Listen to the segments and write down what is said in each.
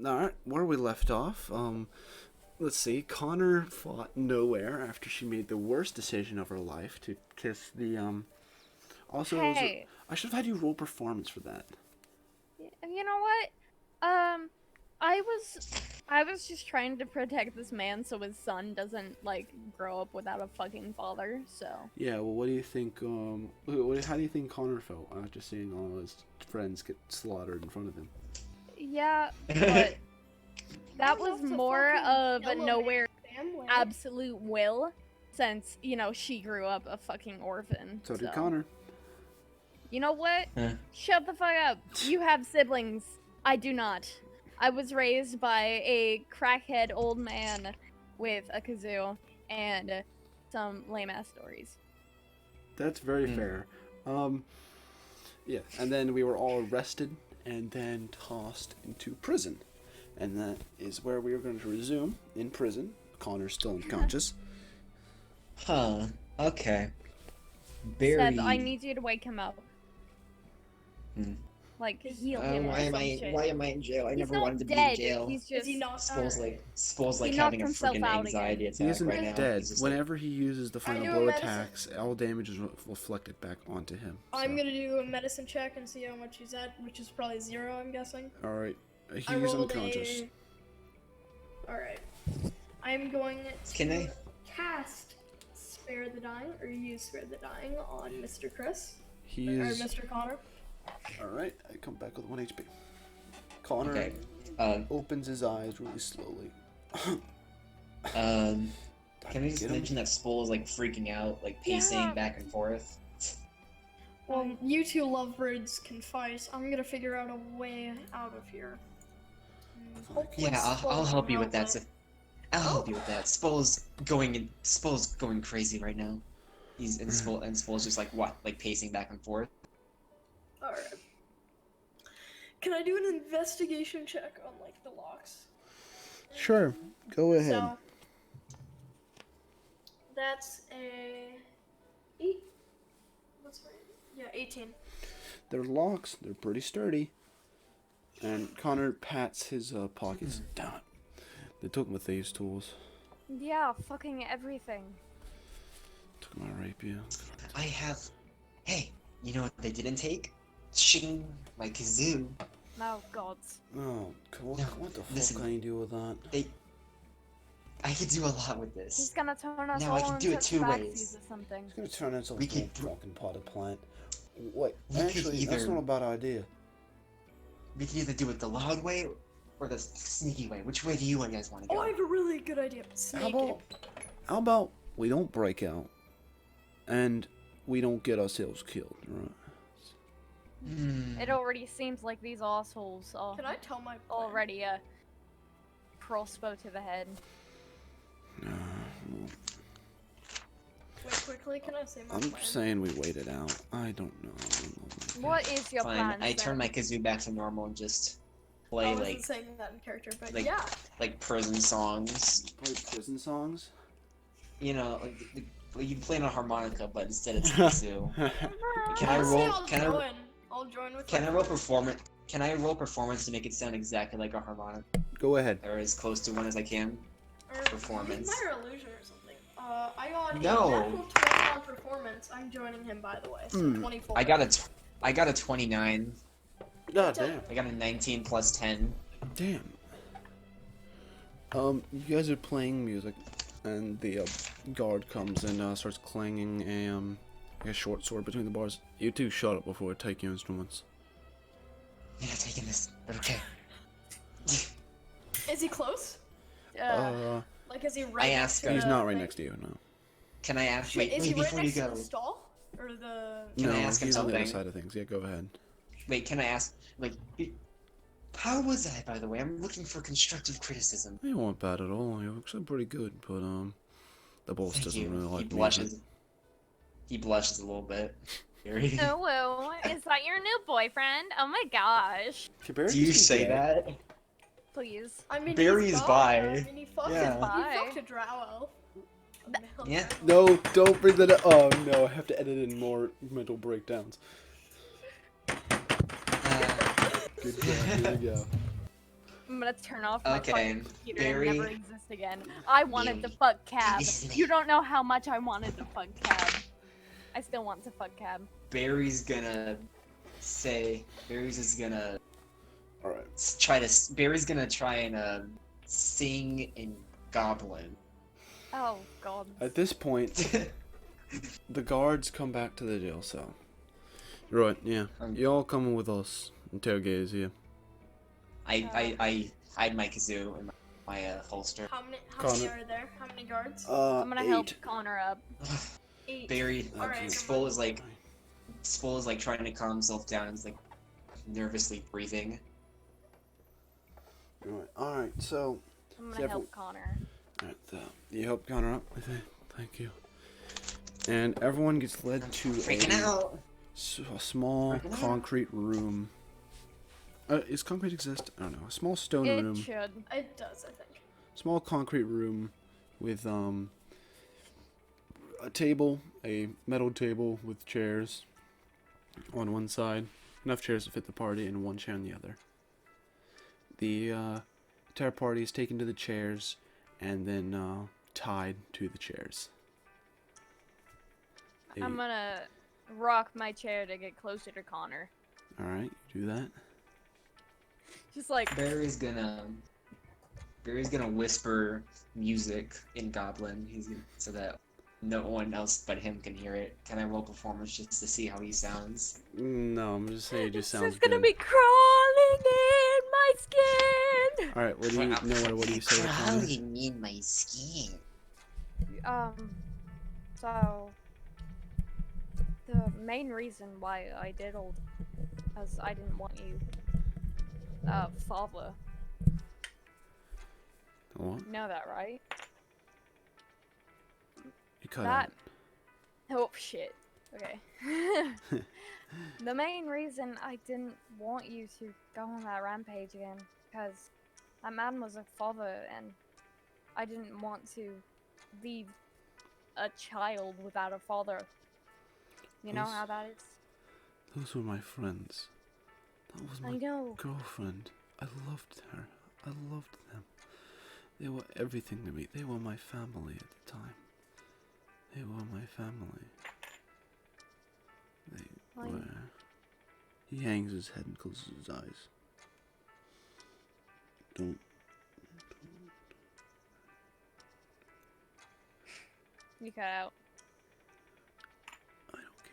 Alright, where we left off, let's see. Connor fought nowhere after she made the worst decision of her life to kiss the. Also, Hey, I should have had you roll performance for that. you know what? Um, I was, I was just trying to protect this man so his son doesn't like grow up without a fucking father. So Yeah, well, what do you think, how do you think Connor felt after seeing all his friends get slaughtered in front of him? yeah, but that was Enough to more fucking of a kill a nowhere man's family. absolute will, since she grew up a fucking orphan. So did Connor. You know what? Huh. Shut the fuck up. You have siblings. I do not. I was raised by a crackhead old man with a kazoo and some lame ass stories. That's very fair. Yeah, and then we were all arrested and then tossed into prison. And that is where we are going to resume in prison. Connor's still unconscious. Huh. Okay. Barry. Seb, I need you to wake him up. Hmm. Like, heal him or Why am some I? shit. Why am I in jail? I He's never not wanted to be dead. in jail. He's Is just he not? Spole's like He having a knocked himself freaking out anxiety again. attack He isn't right now. dead. He's just like, Whenever he uses the final knew a blow medicine- attacks, all damage is reflected back onto him. I'm gonna do a medicine check and see how much he's at, which is probably 0, I'm guessing. Alright, he's I rolled unconscious. Alright. I'm going to Can I? cast Spare the Dying, or use Spare the Dying on Mr. Chris, He or is. Mr. Connor. Alright, I come back with 1 HP. Connor Okay. opens his eyes really slowly. Can I just Get him? mention that Spole is like freaking out, like pacing Yeah. back and forth? Well, you two lovebirds can fight. I'm gonna figure out a way out of here. Hopefully Yeah, I'll Spole help you can with that. help me. I'll help you with that. Spole's going crazy right now. Spole's just like what, like pacing back and forth. Alright. Can I do an investigation check on, like, the locks? Sure, go ahead. So, that's a 8. What's my, yeah, 18. They're locks, they're pretty sturdy. And Connor pats his pockets. Damn it. They took my thieves' tools. Yeah, fucking everything. Took my rapier. I have. Hey, you know what they didn't take? Shing, my kazoo. Oh, gods. Oh, what, No, what the listen. fuck can you do with that? I could do a lot with He's this. gonna turn us Now I all can do into it two taxis ways. or something. It's gonna turn into We a could- fucking potted plant. Wait, We could actually, that's either- not a bad idea. We can either do it the loud way or the sneaky way. Which way do you guys want to Oh, go? I have a really good idea. Sneak it. How about we don't break out, and we don't get ourselves killed, right? It already seems like these assholes are Can I tell my plan? already a crossbow to the head. Well, Wait, quickly, can I say my I'm plan? saying we wait it out. I don't know. What is your Fine. plan? I turn my kazoo back to normal and just play I wasn't like saying that in character, but like- yeah. prison songs. Play prison songs. You know, like you play on a harmonica, but instead it's kazoo. Can I Honestly, roll? I'll Can I? join. I'll join with. Can my I roll friends. performance? Can I roll performance to make it sound exactly like a harmonica, Go ahead. or as close to one as I can? Or performance? Minor illusion or something. I got No. a natural 20 on performance. I'm joining him, by the way. So 24. I got a 29. God damn. I got a 19 plus 10. Damn. You guys are playing music, and the guard comes and starts clanging a short sword between the bars. You two shut up before I take your instruments. You're not taking this, but okay. Is he close? Like, is he right I next asked to him. He's the not right thing? next to you, no. Can I ask? Shit, Wait, is he right before you next to go. the stall? Or the... Can no, I ask him he's on the other something? side of things. Yeah, go ahead. Wait, can I ask? Like, how was I, by the way? I'm looking for constructive criticism. You weren't bad at all. You're actually pretty good, but the boss Thank doesn't you. really He like blushes. music. He blushes a little bit. Very. Hello, is that your new boyfriend? Oh my gosh. Do you say that? Please. I mean, Barry's he's bi. I mean, he fucked, Yeah. he fucked a drow elf. A male Yeah. drow elf. No, don't bring that up. Oh no, I have to edit in more mental breakdowns. Uh, Good job. Here we go. I'm gonna turn off my Okay, fucking computer and Barry. never exist again. I wanted to fuck Cab. You don't know how much I wanted to fuck Cab. I still want to fuck Cab. Barry's gonna say. Barry's just gonna All right. Barry's gonna try and sing in Goblin. Oh god. At this point, the guards come back to the jail cell. Right, yeah. Y'all coming with us. Interrogators here. I hide my kazoo in my holster. How many Connor. are there? How many guards? I'm gonna help 8. Connor up. 8. Barry, Alright. Spole is like trying to calm himself down. He's like nervously breathing. Alright, so I'm Yeah, gonna but- help Connor. alright, you help Connor up with it. Thank you. And everyone gets led to Freaking out. a small Freaking out. concrete room. Is concrete exist? I don't know. A small stone It room. should. It does, I think. Small concrete room with a table, a metal table with chairs on one side, enough chairs to fit the party, and one chair on the other. The entire party is taken to the chairs and then tied to the chairs. I'm gonna rock my chair to get closer to Connor. All right, you do that. Just like Barry's gonna whisper music in Goblin. So that no one else but him can hear it. Can I roll performance just to see how he sounds? No, I'm just saying it just this sounds is gonna good. be crawling in my skin. All right, what do you know? What do you say to Connor? Crawling in my skin. So the main reason why I diddled, because I didn't want you, father. What? You know that, right? You cut That- out. Oh shit. Okay. The main reason I didn't want you to go on that rampage again, because that man was a father, and I didn't want to leave a child without a father. You know Those- how that is? Those were my friends. That was I my know. girlfriend. I loved her. I loved them. They were everything to me. They were my family at the time. They were my family. They I- were. He hangs his head and closes his eyes. Don't. You cut out. I don't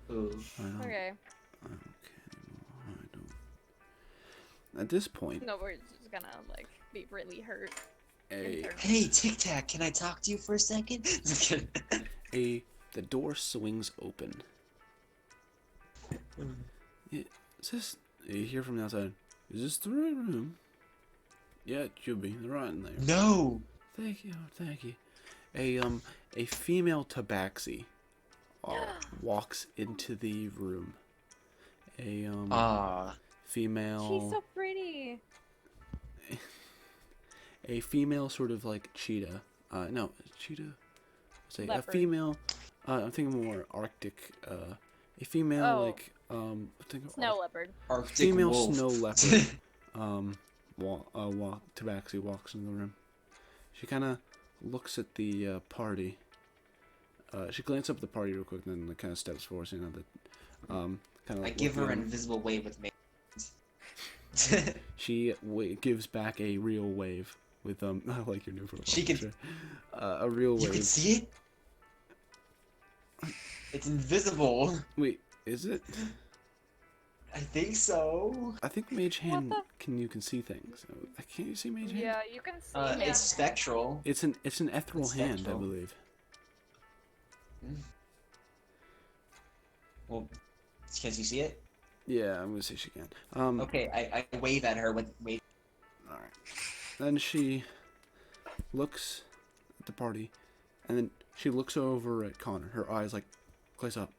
care. Ooh. I don't. Okay. I don't care anymore. I don't. At this point, No, we're just gonna, like, be really hurt. a internally. Hey, Tic Tac, can I talk to you for a second? Just kidding. the door swings open. Is this? You hear from the outside. Is this the right room? Yeah, it should be. They're right in there. No. Thank you, thank you. A female tabaxi walks into the room. Ah. Female. She's so pretty. A female sort of like cheetah. No, cheetah. Say a Leopard. female. I'm thinking more Arctic. A female Oh. like I think Snow leopard. Arctic female wolf. snow leopard. Tabaxi walks in the room. She kind of looks at the party. She glances up at the party real quick, and then kind of steps forward, you know, that kind of. I Like give her an looking. invisible wave with me. She gives back a real wave with I like your new profile. She can- picture. A real You wave. can see it? It's invisible. Wait, is it? I think so. I think Mage Hand the- you can see things. Can't you see Mage Hand? Yeah, you can see Yeah. him. It's spectral. It's an ethereal It's hand, I spectral. believe. Well, can you see it? Yeah, I'm gonna say she can. Okay, I wave at her with wave. All right. Then she looks at the party, and then she looks over at Connor. Her eyes like glaze up.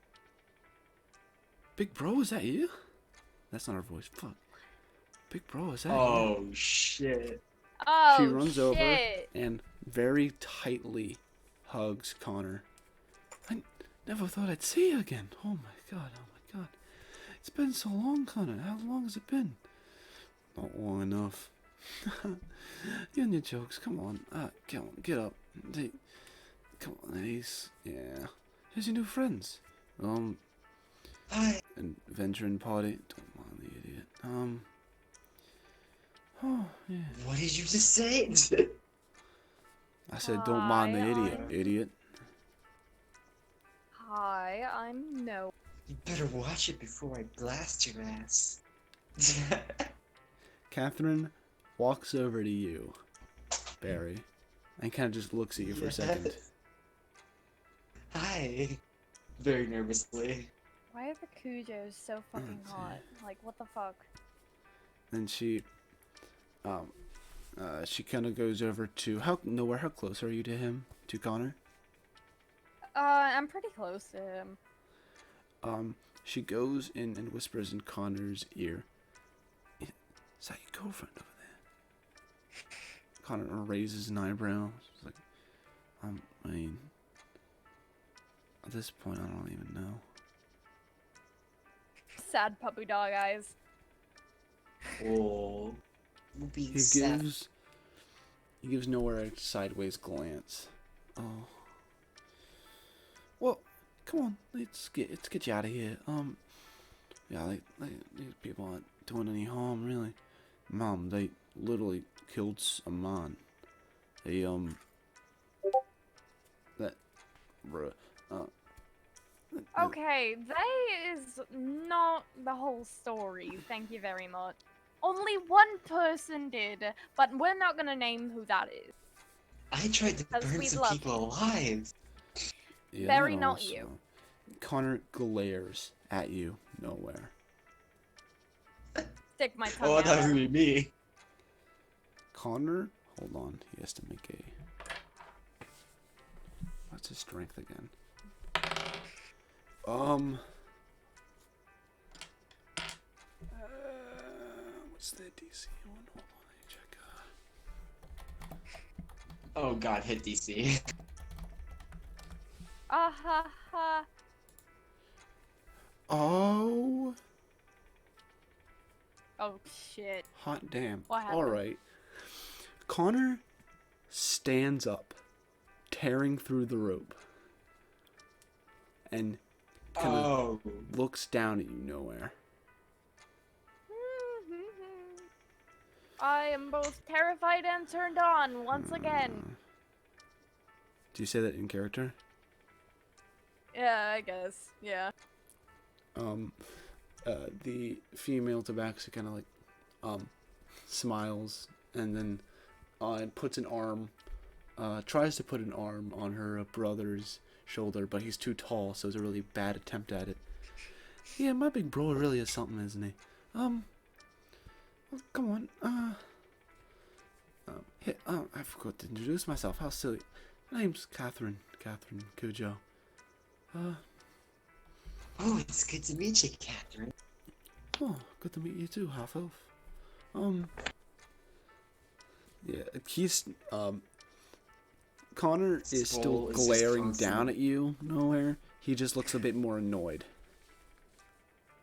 Big bro, is that you? That's not her voice. Fuck. Big bro, is that you? Oh shit. Oh, She runs over shit. and very tightly hugs Connor. I never thought I'd see you again. Oh my god, oh my god. It's been so long, Connor. How long has it been? not long enough. You and your jokes, come on. Come on, get up. Come on, Ace. Yeah. Here's your new friends. Hi. Adventuring party. Don't mind the idiot. Oh, yeah. What did you just say? I said, don't mind the Hi, idiot, I'm- idiot. Hi, I'm No. You better watch it before I blast your ass. Catherine walks over to you, Barry, and kind of just looks at you for a second. Hi. Very nervously. Why are the Kujos so fucking see. hot? Like, what the fuck? Then she kind of goes over to how close are you to him, to Connor? I'm pretty close to him. She goes in and whispers in Connor's ear. Is that your girlfriend over there? Connor raises an eyebrow. She's like, I mean, at this point, I don't even know. Sad puppy dog eyes. Oh. We'll be He sad. gives nowhere a sideways glance. Oh. Well, come on, let's get you out of here. Yeah, these people aren't doing any harm, really. Mom, they literally killed a man. They that, bruh, Okay, that is not the whole story. Thank you very much. Only one person did, but we're not gonna name who that is. I tried to Because burn we some love people alive. yeah, Very that not also- you. Connor glares at you nowhere. Stick my tongue Oh, out. that was gonna be me. Connor, hold on, he has to make a. What's his strength again? What's the DC one? Hold on, let me check. Oh god, hit DC. Ah ha ha. Oh, Oh shit. hot damn! What happened? All right, Connor stands up, tearing through the rope, and kind of Oh. looks down at you nowhere. I am both terrified and turned on once again. Do you say that in character? Yeah, I guess. Yeah. The female tabaxi kind of like, smiles and then, puts an arm, tries to put an arm on her brother's shoulder, but he's too tall, so it's a really bad attempt at it. Yeah, my big bro really is something, isn't he? Well, come on, I forgot to introduce myself. How silly. My name's Catherine Cujo. Oh, it's good to meet you, Catherine. Oh, good to meet you too, half elf. Yeah, he's Connor is still Skull is just glaring constant. down at you nowhere. He just looks a bit more annoyed.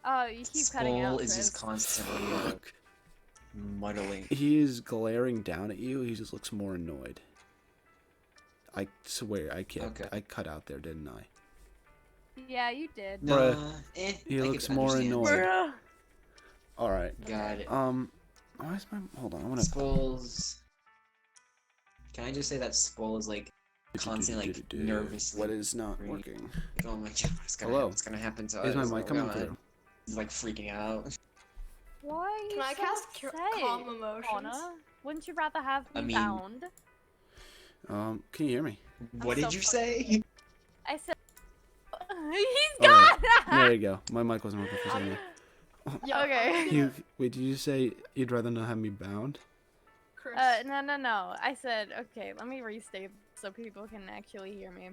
Oh, you keep cutting Skull out. is just Chris. constantly muddling. He is glaring down at you. He just looks more annoyed. I swear, I can't. Okay. I cut out there, didn't I? Yeah, you did. Bruh, I he can looks more understand. annoyed. Bruh. All right. Got it. Where's my? Hold on. I want to. Skull's. Can I just say that Skull is like constantly like nervously. What is not breathing. working? Like, oh my god, Hello? what's gonna happen to Is my us? mic Oh coming god. through? He's like freaking out. Why are you Can I so cast upset, calm emotions? Connor? Wouldn't you rather have me I mean- bound? Can you hear me? What so did you fucking- say? I said. He's All gone. right. There you go. My mic wasn't working for a second. Yeah, Okay. Wait, did you say you'd rather not have me bound? Chris. No. I said, okay, let me restate so people can actually hear me.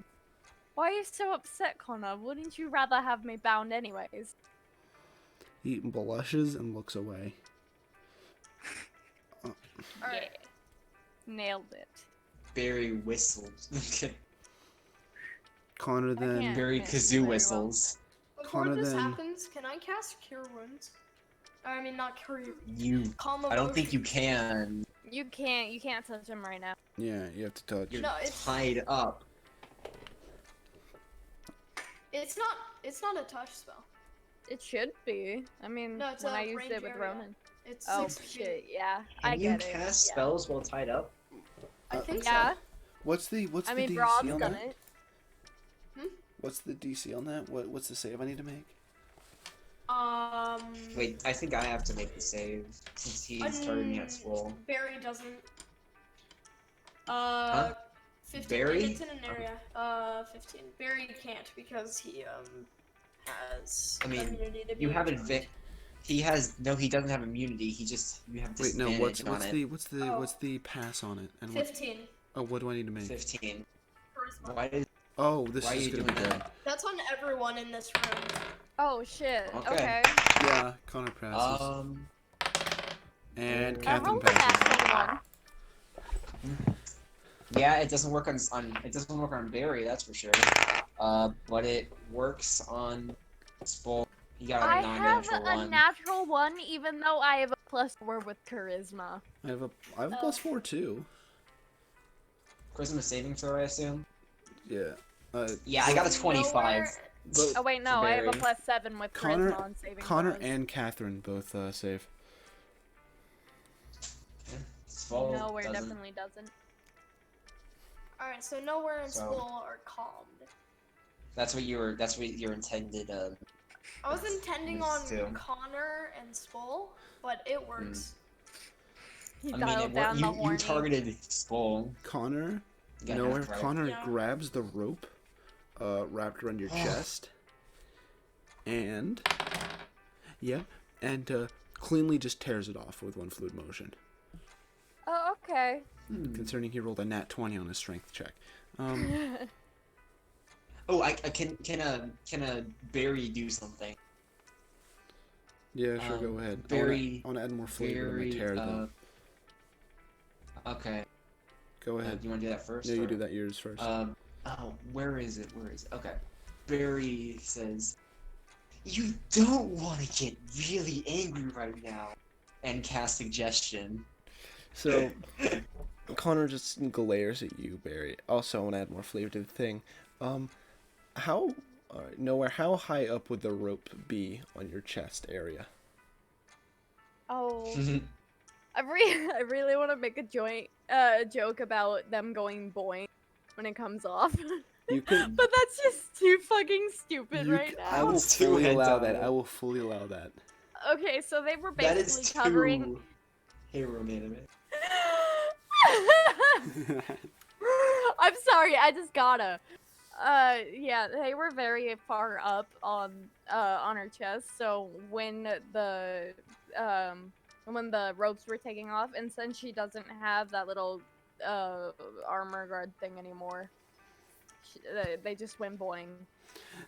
Why are you so upset, Connor? Wouldn't you rather have me bound anyways? He blushes and looks away. Alright. Nailed it. Barry whistles. Okay. Connor then. can't. Barry Okay, kazoo very well. whistles. Before Connor this then- happens, can I cast Cure Wounds? I mean, not creep. You. Calm I don't think you emotions. can. You can't touch him right now. Yeah, you have to touch. You're No, it's- tied up. It's not a touch spell. It should be. I mean, No, it's when a I used range it with area. Ronan. It's Oh 6 feet. shit, yeah. Can I you get it. cast yeah. spells while tied up? I think Yeah. What's the I mean, DC Brod's on done that? it. What's the DC on that? What's the save I need to make? so. Wait, I think I have to make the save since he's targeting at Swole. Barry doesn't. Huh? 15. Barry? It's in an area. 15. Barry can't because he has. I mean, immunity to You being have charmed. He doesn't have immunity. You have Wait, no. disadvantage on it. What's the pass on it? And 15. what do I need to make? 15. Charisma. Why is Oh, this Why are is you gonna doing be good. that? That's on everyone in this room. Oh shit. Okay. Okay. Yeah, Connor passes. And I Catherine rolled a passes. natural one. Yeah, it doesn't work on Barry, that's for sure. But it works on Swole. He got I a have non-natural a one. natural one, even though I have a +4 with charisma. I have a +4 too. Charisma saving throw, I assume. Yeah. Yeah, I got a 25. Nowhere- But Oh wait, no, I have a Barry. +7 with Connor- charisma on saving Connor throws. and Catherine both save. Swole Nowhere doesn't. definitely doesn't. Alright, so nowhere in So- school are calmed. That's what your intended. I was intending Miss on too. Connor and Swole, but it works. He I mean, dialed down the you horny. targeted Swole. Connor, You got nowhere. enough, right? Connor Yeah. grabs the rope, wrapped around your chest, and cleanly just tears it off with one fluid motion. Oh, okay. Concerning he rolled a nat 20 on his strength check. Oh, can a Barry do something? Yeah, sure, go ahead. Barry. I want to add more flavor to my Barry. tear, though. Okay. Go Do ahead. you want to do that first? No, you or- do that yours first. Oh, where is it? Okay. Barry says, "You don't want to get really angry right now," and cast suggestion. So, Connor just glares at you, Barry. Also, I want to add more flavor to the thing. How high up would the rope be on your chest area? Oh, I really want to make a joke about them going boing when it comes off. You could. But that's just too fucking stupid right I now. will It's too fully allow that. hentai. I will fully allow that. Okay, so they were That basically is covering. too hero anime. I'm sorry, I just gotta. Yeah, they were very far up on her chest. So when the ropes were taking off, and since she doesn't have that little armor guard thing anymore, they just went boing.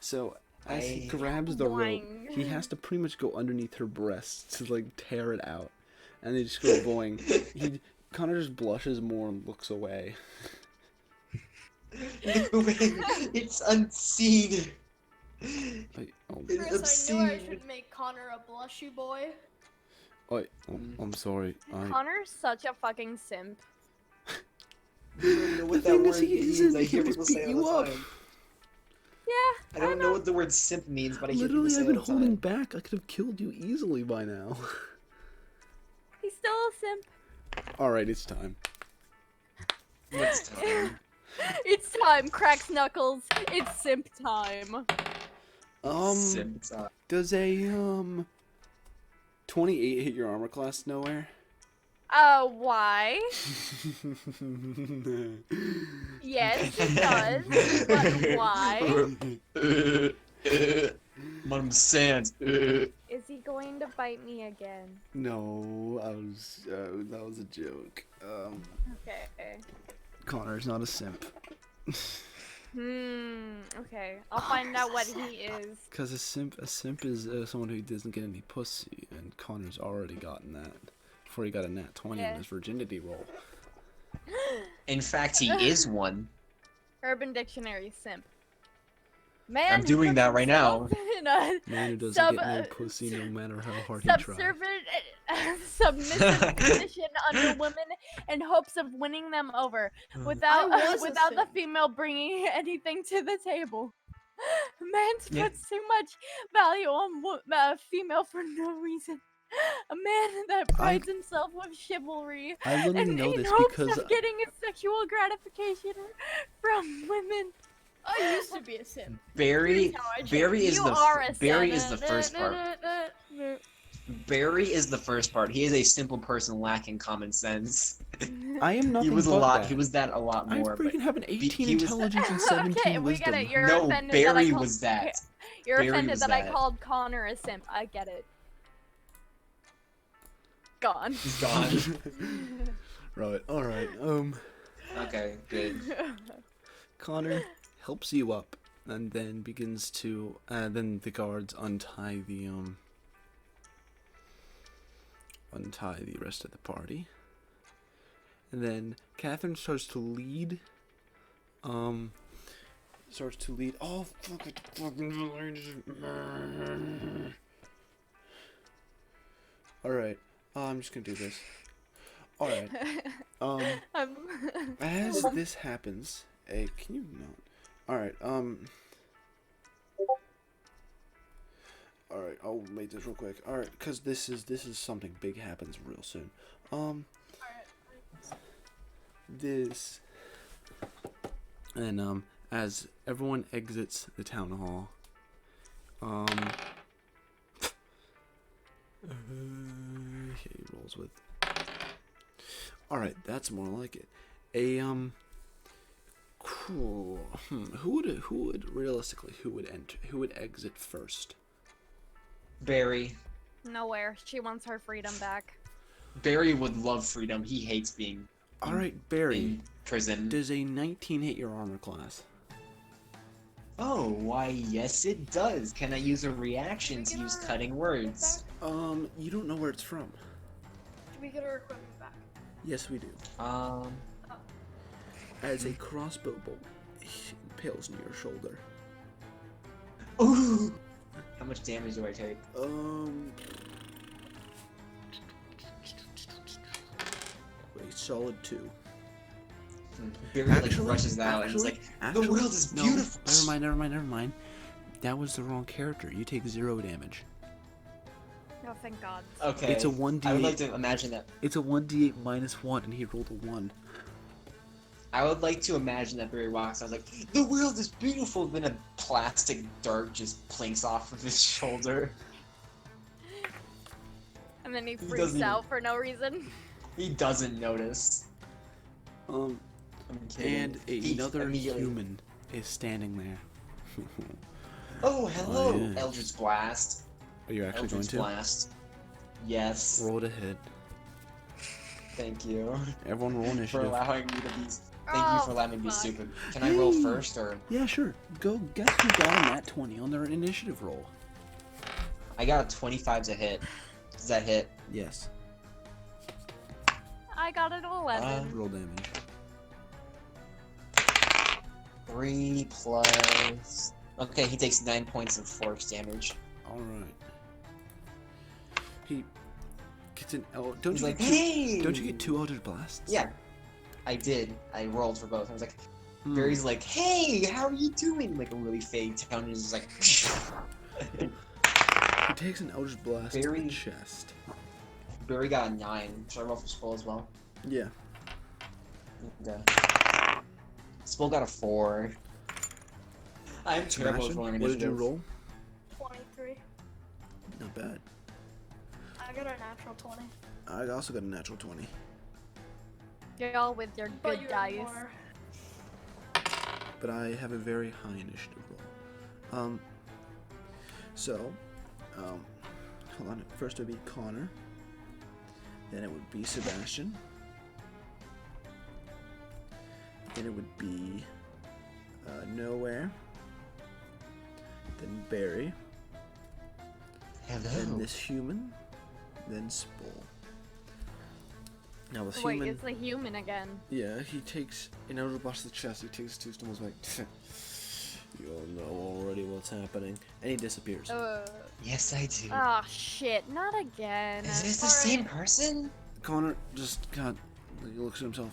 So as he I- grabs the rope, Boing. he has to pretty much go underneath her breasts to like tear it out, and they just go boing. Connor just blushes more and looks away. It's unseen. Like, oh, It's Chris, I knew I obscene. should make Connor a blushy boy. I'm sorry. Connor's such a fucking simp. I don't know what The that thing is, word he means. isn't. I He hear almost people say beat it you all up. the time. Yeah, I don't know what the word simp means, but I hear Literally, people I've say been it all the holding time. back. I could have killed you easily by now. he's still a simp. All right, it's time. What's time? It's time, cracks knuckles. It's simp time. Simp time. Does a 28 hit your armor class nowhere? Why? Yes, it does. But why? Mom Sans. Is he going to bite me again? No, that was a joke. Okay. Connor's not a simp. Okay. I'll find out what he is. Cause a simp is someone who doesn't get any pussy, and Connor's already gotten that before he got a nat 20 Yeah. on his virginity roll. In fact, he is one. Urban Dictionary simp. Man I'm who doing puts that right now. himself in a Man who doesn't sub- get no pussy no matter how hard he tries. submissive position under women in hopes of winning them over without I was a without the simp. female bringing anything to the table. Man Yeah. puts too much value on female for no reason. A man that prides himself with chivalry I literally and know in this hopes because of getting a sexual gratification from women. I used to be a simp. Barry Here's how I changed. Barry is You the are a Barry simp. is the first part. Barry is the first part. He is a simple person lacking common sense. I am nothing He was a but lot. that. He was that a lot I more. But freaking have an 18 he was- intelligence and 17 Okay, we wisdom. get it. You're no, offended that I Barry called- was that. You're Barry offended was that I that. called Connor a simp. I get it. Gone. He's gone. Right, alright. Okay, good. Connor helps you up and then begins to then the guards untie the rest of the party. And then Catherine starts to lead oh fucking alright, I'm just gonna do this. Alright. As this happens, can you not? Alright, alright, I'll make this real quick. Alright, because this is something big happens real soon. This and as everyone exits the town hall, he rolls with. Alright, that's more like it. Cool. Who would realistically who would exit first? Barry. Nowhere. She wants her freedom back. Barry would love freedom. He hates being Alright, Barry. in prison. Does a 19 hit your armor class? Oh, why yes it does. Can I use a reaction to use cutting words? You don't know where it's from. Can we get our equipment back? Yes, we do. As a crossbow bolt impales near your shoulder. Ooh! How much damage do I take? A solid 2. Barry like rushes out and is like, the world is no, beautiful. Never mind. That was the wrong character. You take 0 damage. Oh, thank God. Okay. It's a 1d8. I would like to imagine that. It's a 1d8 minus 1, and he rolled a 1. I would like to imagine that Barry walks out like, the world is beautiful, then a plastic dart just plinks off of his shoulder. And then he doesn't freaks even- out for no reason. He doesn't notice. I'm kidding. And He another immediately- human is standing there. Oh, hello, Oh, yeah. Eldritch Blast. Are you actually Eldritch going to? Blast. Yes. Roll it ahead. Thank you Everyone roll for initiative. allowing me to be. Thank you for allowing me to be fuck. stupid. Can I roll Yay. first or? Yeah, sure. Go guess who got a nat 20 on their initiative roll. I got a 25 to hit. Does that hit? Yes. I got an 11. Roll damage. 3 plus. Okay, he takes 9 points of force damage. Alright. He gets an don't He's you like, get two, hey! don't you get 2 Eldritch Blasts? Yeah, I did. I rolled for both. I was like, Hmm. Barry's like, hey, how are you doing? Like a really fake tone, and he's just like, He takes an Eldritch Blast to the Very- chest. Barry got a 9. Should I roll for Skull as well? Yeah. Okay. Skull got a 4. I'm terrible at Sebastian, rolling what did you initiative. roll? 23. Not bad. I got a natural 20. I also got a natural 20. Y'all with your But good you're dice. more- But I have a very high initiative roll. Hold on. First it would be Connor. Then it would be Sebastian. Then it would be Nowhere. Then Barry. Then Hello. this human. Then Spole. Now the Wait, human. it's the human again. Yeah, he takes an Eldritch Blast to the chest. He takes 2 stones back. You all know already what's happening. And he disappears. Yes, I do. Oh shit, not again. Is this the Alright. same person? Connor just got. He looks at himself.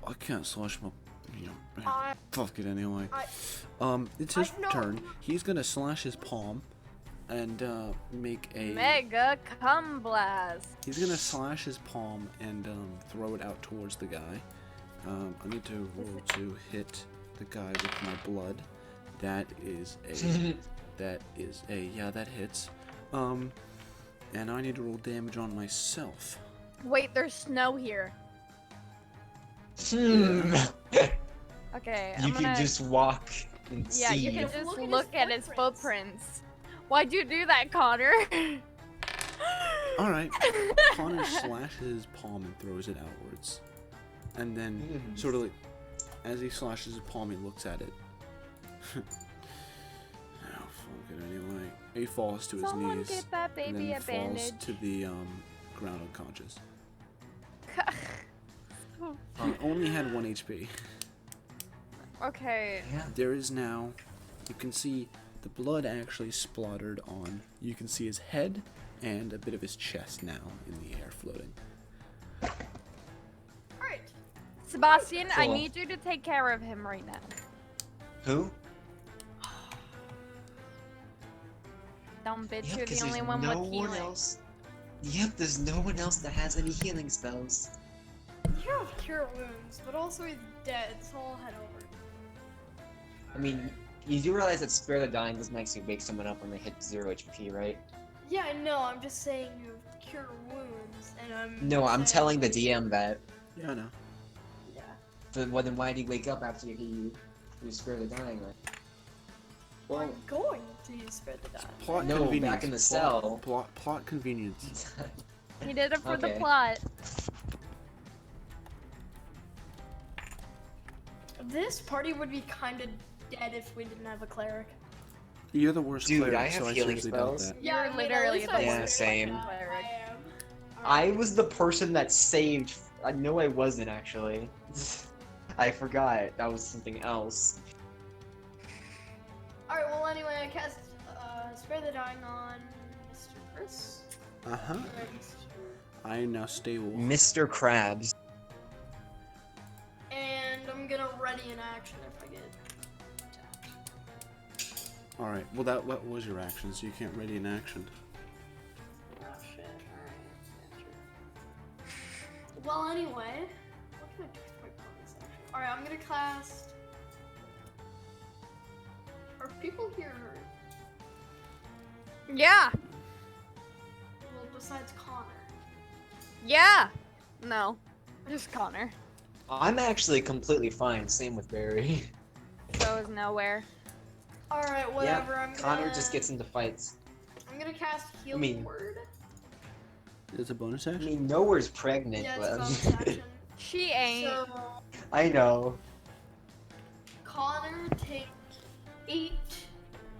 I can't slash my. You know. I- Fuck it anyway. I- It's his no. turn. He's gonna slash his palm, and make a. Mega cum blast. He's gonna slash his palm and throw it out towards the guy. I need to roll to hit the guy with my blood. That is a. Yeah, that hits. And I need to roll damage on myself. Wait, there's snow here. Hmm. Okay, You I'm can gonna... just walk and Yeah, see. you can Look just at look his at his footprints. footprints. Why'd you do that, Connor? All right. Connor slashes his palm and throws it outwards, and then sort of like, as he slashes his palm, he looks at it. Oh fuck it anyway. He falls to his Someone knees get that and baby then a falls bandage. to the ground unconscious. He only had 1 HP. Okay. Yeah. There is now, you can see the blood actually splattered on. You can see his head and a bit of his chest now in the air floating. Alright. Sebastian, I Cool. need you to take care of him right now. Who? Dumb bitch, Yep, you're 'cause the only there's one no with one healing. else. Yep, there's no one else that has any healing spells. You have cure wounds, but also he's dead, so I'll head over. I mean, you do realize that Spare the Dying doesn't actually wake someone up when they hit 0 HP, right? Yeah, I know, I'm just saying you have cure wounds, and I'm. No, I'm saying- telling the DM that. Yeah, I know. Yeah. But well, then why did he wake up after you Spare the Dying, right? Well, I'm going to use Spare the Dying. Plot No, convenience. back in the Plot- cell. Plot convenience. He did it for the Okay. plot. This party would be kind of dead if we didn't have a cleric. You're the worst Dude, cleric, I have so I healing seriously doubt spells. that. You're I mean, at literally least the I worst was same. cleric. I am. I was the person that saved. I know I wasn't actually. I forgot. That was something else. Alright, well, anyway, I cast Spare the Dying on Mr. Chris. Uh-huh. Mr. I am now stable. Mr. Krabs. And I'm gonna ready an action if I get attacked. Alright, well that what was your action, so you can't ready an action. Oh shit, alright. Well, anyway, what can I do with my bonus action? Alright, I'm gonna cast. Are people here? Yeah. Well, besides Connor. Yeah. No. Just Connor. I'm actually completely fine. Same with Barry. Goes nowhere. Alright, whatever. Yeah, I'm gonna. Connor just gets into fights. I'm gonna cast Healing mean- Word. It's a bonus I action? mean, Nowhere's pregnant, Yeah, but it's a bonus action. She ain't. So, I know. Connor take 8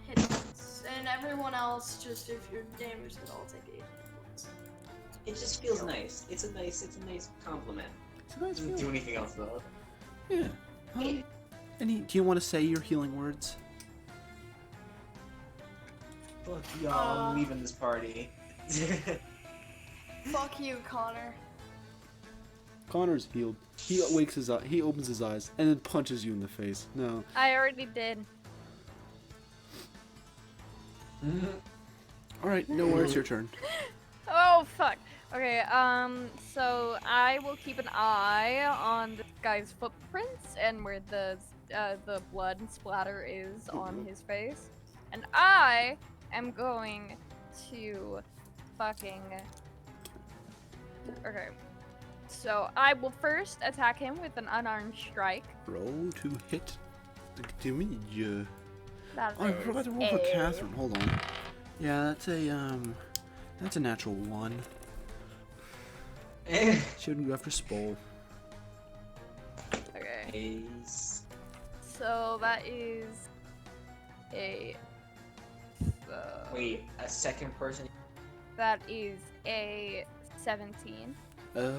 hit points, and everyone else, just if you're damaged at all, take 8 hit points. It just feels nice. It's a nice compliment. It's a nice Doesn't do feeling. anything else though. Yeah. Do you want to say your healing words? Fuck y'all, I'm leaving this party. Fuck you, Connor. Connor's healed. He wakes his eye, he opens his eyes and then punches you in the face. No. I already did. Alright, no worries, your turn. Oh fuck. Okay, so I will keep an eye on this guy's footprints and where the blood splatter is on his face. And I am going to fucking... Okay. So I will first attack him with an unarmed strike. Roll to hit the damage. That Oh, I forgot to roll for is Catherine. Hold on. Yeah, that's a natural 1. Shouldn't go after Spole. Okay. Ace. So that is a... Wait, a second person? That is a 17. Yeah,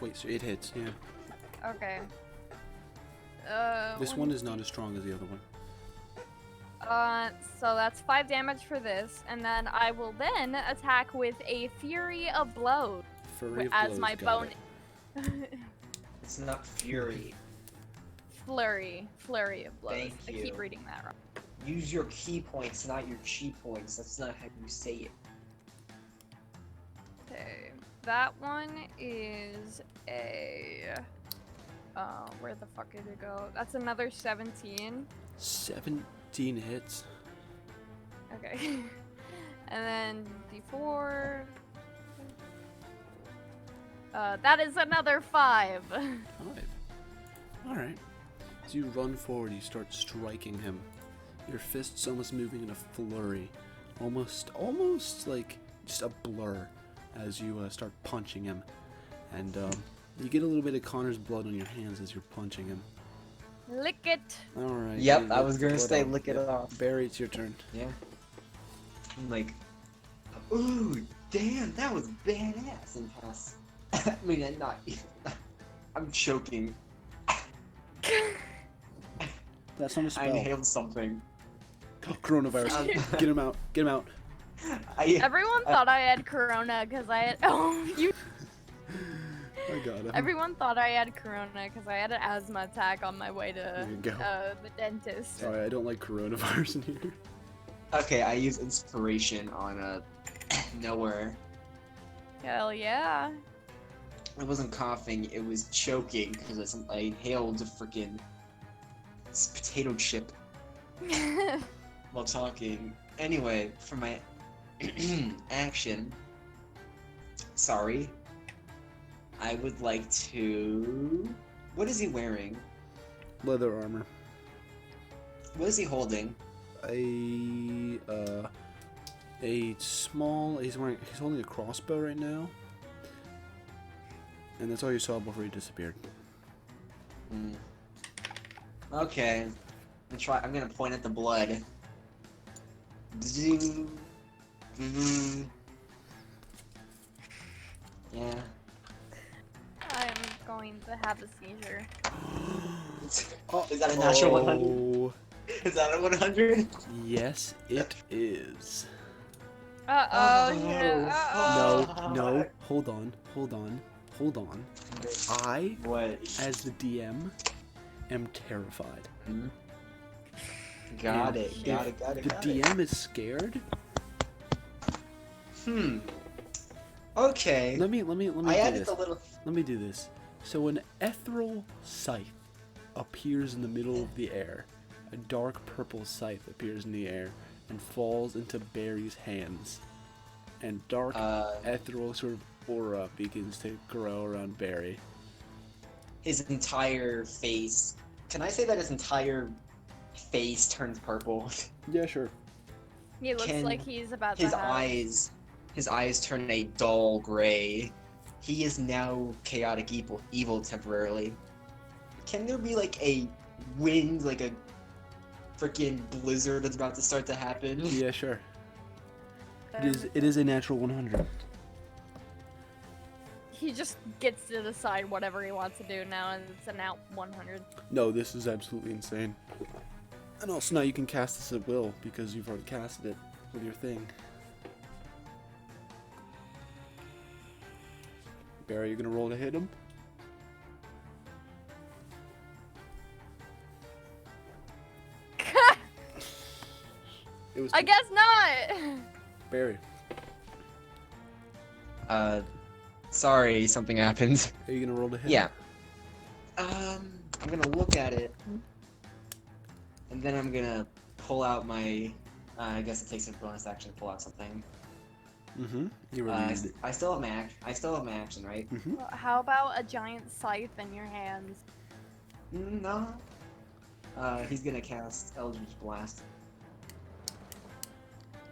wait, so it hits, yeah. Okay. This one is not as strong as the other one. So that's 5 damage for this, and then I will then attack with a Fury of Blows Flurry of as blows, my got bone. it. It's not fury. Flurry of Blows. Thank I keep you. reading that wrong. Use your key points, not your chi points. That's not how you say it. Okay, that one is a. Where the fuck did it go? That's another 17. 17 hits. Okay. And then D4. That is another 5. 5. Alright. As you run forward, you start striking him. Your fists almost moving in a flurry. Almost like just a blur as you start punching him. And you get a little bit of Connor's blood on your hands as you're punching him. Lick it. Alright. Yep, you I lick was gonna the blood say off. lick it Yep. off. Barry, it's your turn. Yeah. I'm like, ooh, damn, that was badass and pass. I mean, I'm not. I'm choking. That's not a I spell. inhaled something. Coronavirus. Get him out. Get him out. Everyone thought I had corona because I had. Oh, you. I got him. Everyone thought I had corona because I had an asthma attack on my way to There you go. the dentist. Sorry, I don't like coronavirus in here. Okay, I use inspiration on nowhere. Hell yeah. I wasn't coughing, it was choking because I inhaled a freaking potato chip while talking. Anyway, for my action, sorry, I would like to. What is he wearing? Leather armor. What is he holding? A small. He's holding a crossbow right now. And that's all you saw before he disappeared. Okay. I'm gonna point at the blood. Yeah. I'm going to have a seizure. Is that a natural 100? Is that a 100? Yes, it is. Uh-oh, Oh, yeah, uh-oh. No. Hold on. I, What? as the DM, am terrified. Got And it. if the DM is scared. Okay. Let me I do added this. the little. Let me do this. So an ethereal scythe appears in the middle of the air. A dark purple scythe appears in the air and falls into Barry's hands. And dark ethereal sort of aura begins to grow around Barry. His entire face. Can I say that his entire face turns purple? Yeah, sure. He looks Can like he's about His to have... eyes turn a dull gray. He is now chaotic evil temporarily. Can there be like a wind, like a freaking blizzard that's about to start to happen? Yeah, sure. It is a natural 100. He just gets to decide whatever he wants to do now, and it's an out 100. No, this is absolutely insane. And also now you can cast this at will because you've already casted it with your thing. Barry, you gonna roll to hit him? It was I guess not! Barry. Sorry, something happened. Are you gonna roll to hit? Yeah. I'm gonna look at it, and then I'm gonna pull out my. I guess it takes a bonus action to pull out something. Mm-hmm. You already used it. I still have my action, right? Mm-hmm. How about a giant scythe in your hands? No. He's gonna cast Eldritch Blast.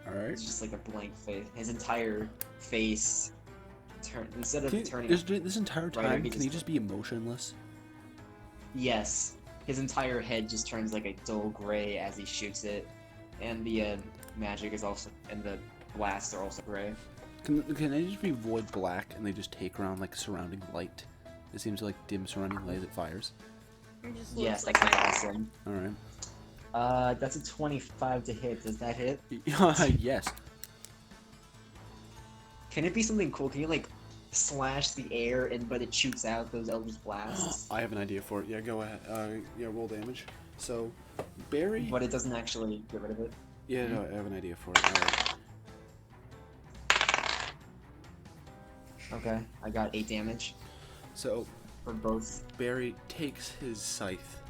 Alright. It's just like a blank face. His entire face instead of turning. This entire Right, time, he can he just- just be emotionless? Yes. His entire head just turns like a dull gray as he shoots it, and the magic is also, and the blasts are also gray. Can they just be void black and they just take around like surrounding light? It seems like dim surrounding light that fires. It just Yes, looks that like sounds awesome. All right. That's a 25 to hit. Does that hit? Yes. Can it be something cool? Can you like slash the air and but it shoots out those Eldritch blasts? I have an idea for it. Yeah, go ahead. Yeah, roll damage. So, Barry. But it doesn't actually get rid of it. Yeah, no, I have an idea for it. All right. Okay, I got 8 damage So, for both. Barry takes his scythe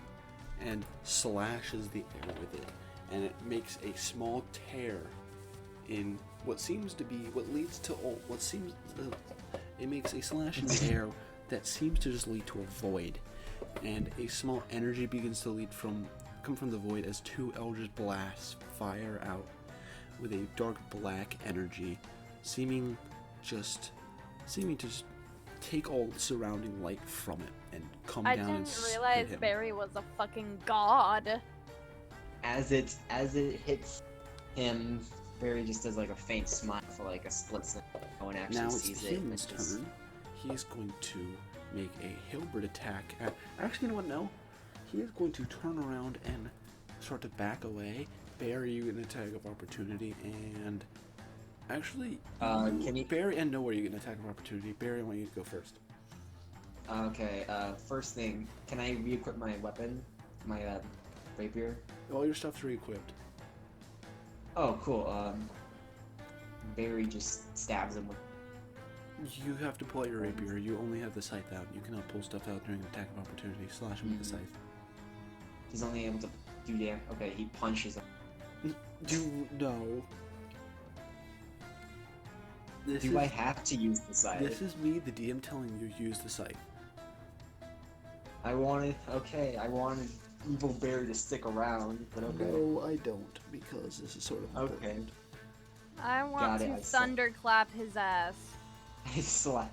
and slashes the air with it, and it makes a small tear in what seems to be what leads to what seems. It makes a slash in the air that seems to just lead to a void, and a small energy begins to come from the void as 2 Eldritch blasts fire out with a dark black energy, seeming to just take all the surrounding light from it and come I down and didn't realize hit him. Barry was a fucking god. As it hits him, Barry just does like a faint smile for like a split second. No one actually Now it's sees the it. human's It's just- turn. He's going to make a Hilbert attack. Actually, you know what? No. He is going to turn around and start to back away. Barry, you get an attack of opportunity, and actually, can you- Barry and nowhere you get an attack of opportunity. Barry, I want you to go first. Okay, first thing, can I re-equip my weapon? My rapier? All your stuff's re-equipped. Oh, cool. Barry just stabs him with. You have to pull out your rapier. You only have the scythe out. You cannot pull stuff out during an attack of opportunity. Slash him with the scythe. He's only able to do damage. Okay, he punches him. No. Do I have to use the scythe? This is me, the DM, telling you use the scythe. I wanted Evil Barry to stick around, but okay. No, I don't, because this is sort of Okay. important. I want Got it, to I saw- thunderclap his ass. I slash.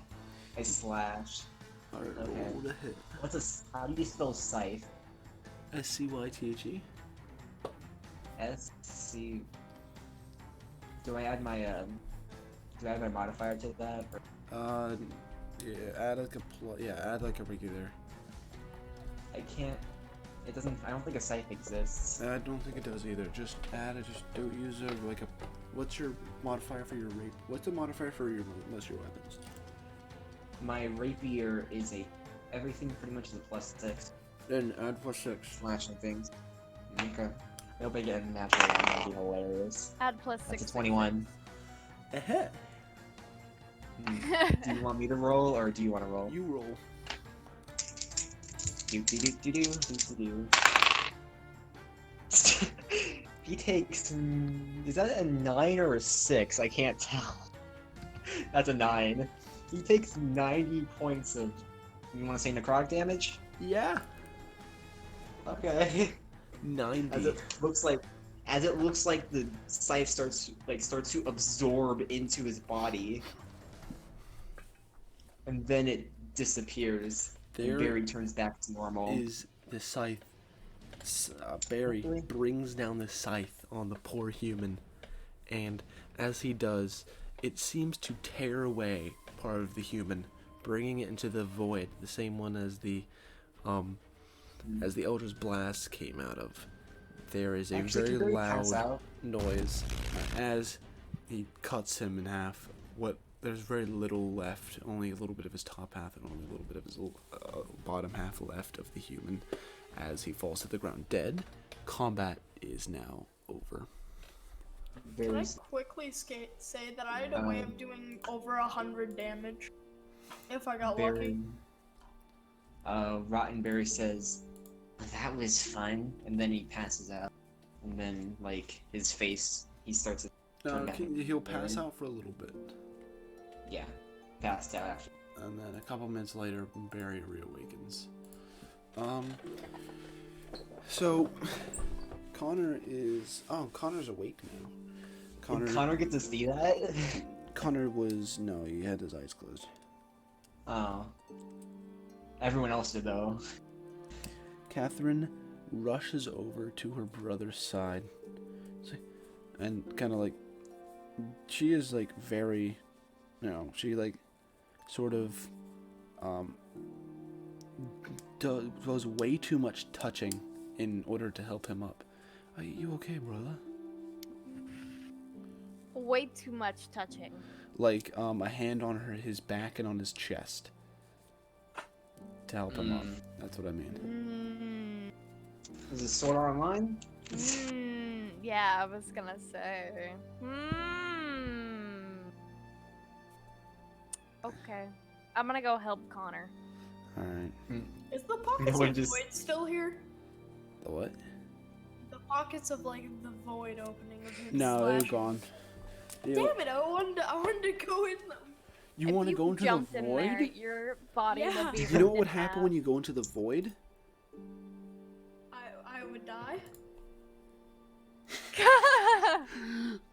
Alright, Okay. roll to hit. How do you spell scythe? SCYTHE. SC. Do I add my modifier to that? Or Yeah, add like add like a regular. I can't. It doesn't. I don't think a scythe exists. I don't think it does either. Just add it. Just don't use a. What's your modifier for your rape? What's the modifier for your most your weapons? My rapier is everything pretty much is a +6 Then add +6. slashing things. Okay. I hope I get a natural one. That'd be hilarious. Add +6. That's a 21. Ahead. Do you want me to roll or do you want to roll? You roll. Do. He takes. Is that a 9 or a 6? I can't tell. That's a 9. He takes 90 points of. You want to say necrotic damage? Yeah. Okay. 90. As it looks like the scythe starts to absorb into his body, and then it disappears. There and Barry turns back to normal. is the scythe. Barry brings down the scythe on the poor human, and as he does, it seems to tear away part of the human, bringing it into the void, the same one as the Eldritch Blast came out of. There is a Actually, very can Barry pass loud out? noise as he cuts him in half. There's very little left, only a little bit of his top half and only a little bit of his bottom half left of the human as he falls to the ground dead. Combat is now over. Can I Barry's quickly say that I had a way of doing over 100 damage if I got Barry. lucky? Rotten Barry says, "That was fun," and then he passes out, and then like his face, he starts to turn back. He'll pass Barry. out for a little bit, Yeah, passed out after. and then a couple minutes later, Barry reawakens. So Connor's awake now. Did Connor get to see that? Connor he had his eyes closed. Oh. Everyone else did though. Catherine rushes over to her brother's side, and kind of like, she is like very, she like, sort of, does way too much touching in order to help him up. Are you okay, brother? Way too much touching. Like a hand on his back and on his chest to help him up. That's what I mean. Mm, Is it Sword Art Online? yeah, I was gonna say. Okay. I'm gonna go help Connor. All right. Is the pockets one of just- void still here? The what? The pockets of like the void opening of him No, they're slashing. gone. Damn it! I wanted to go in them. You If want to go into the jumped in there, void? your body Yeah. would be You know what ripped would in happen when half. you go into the void? I would die.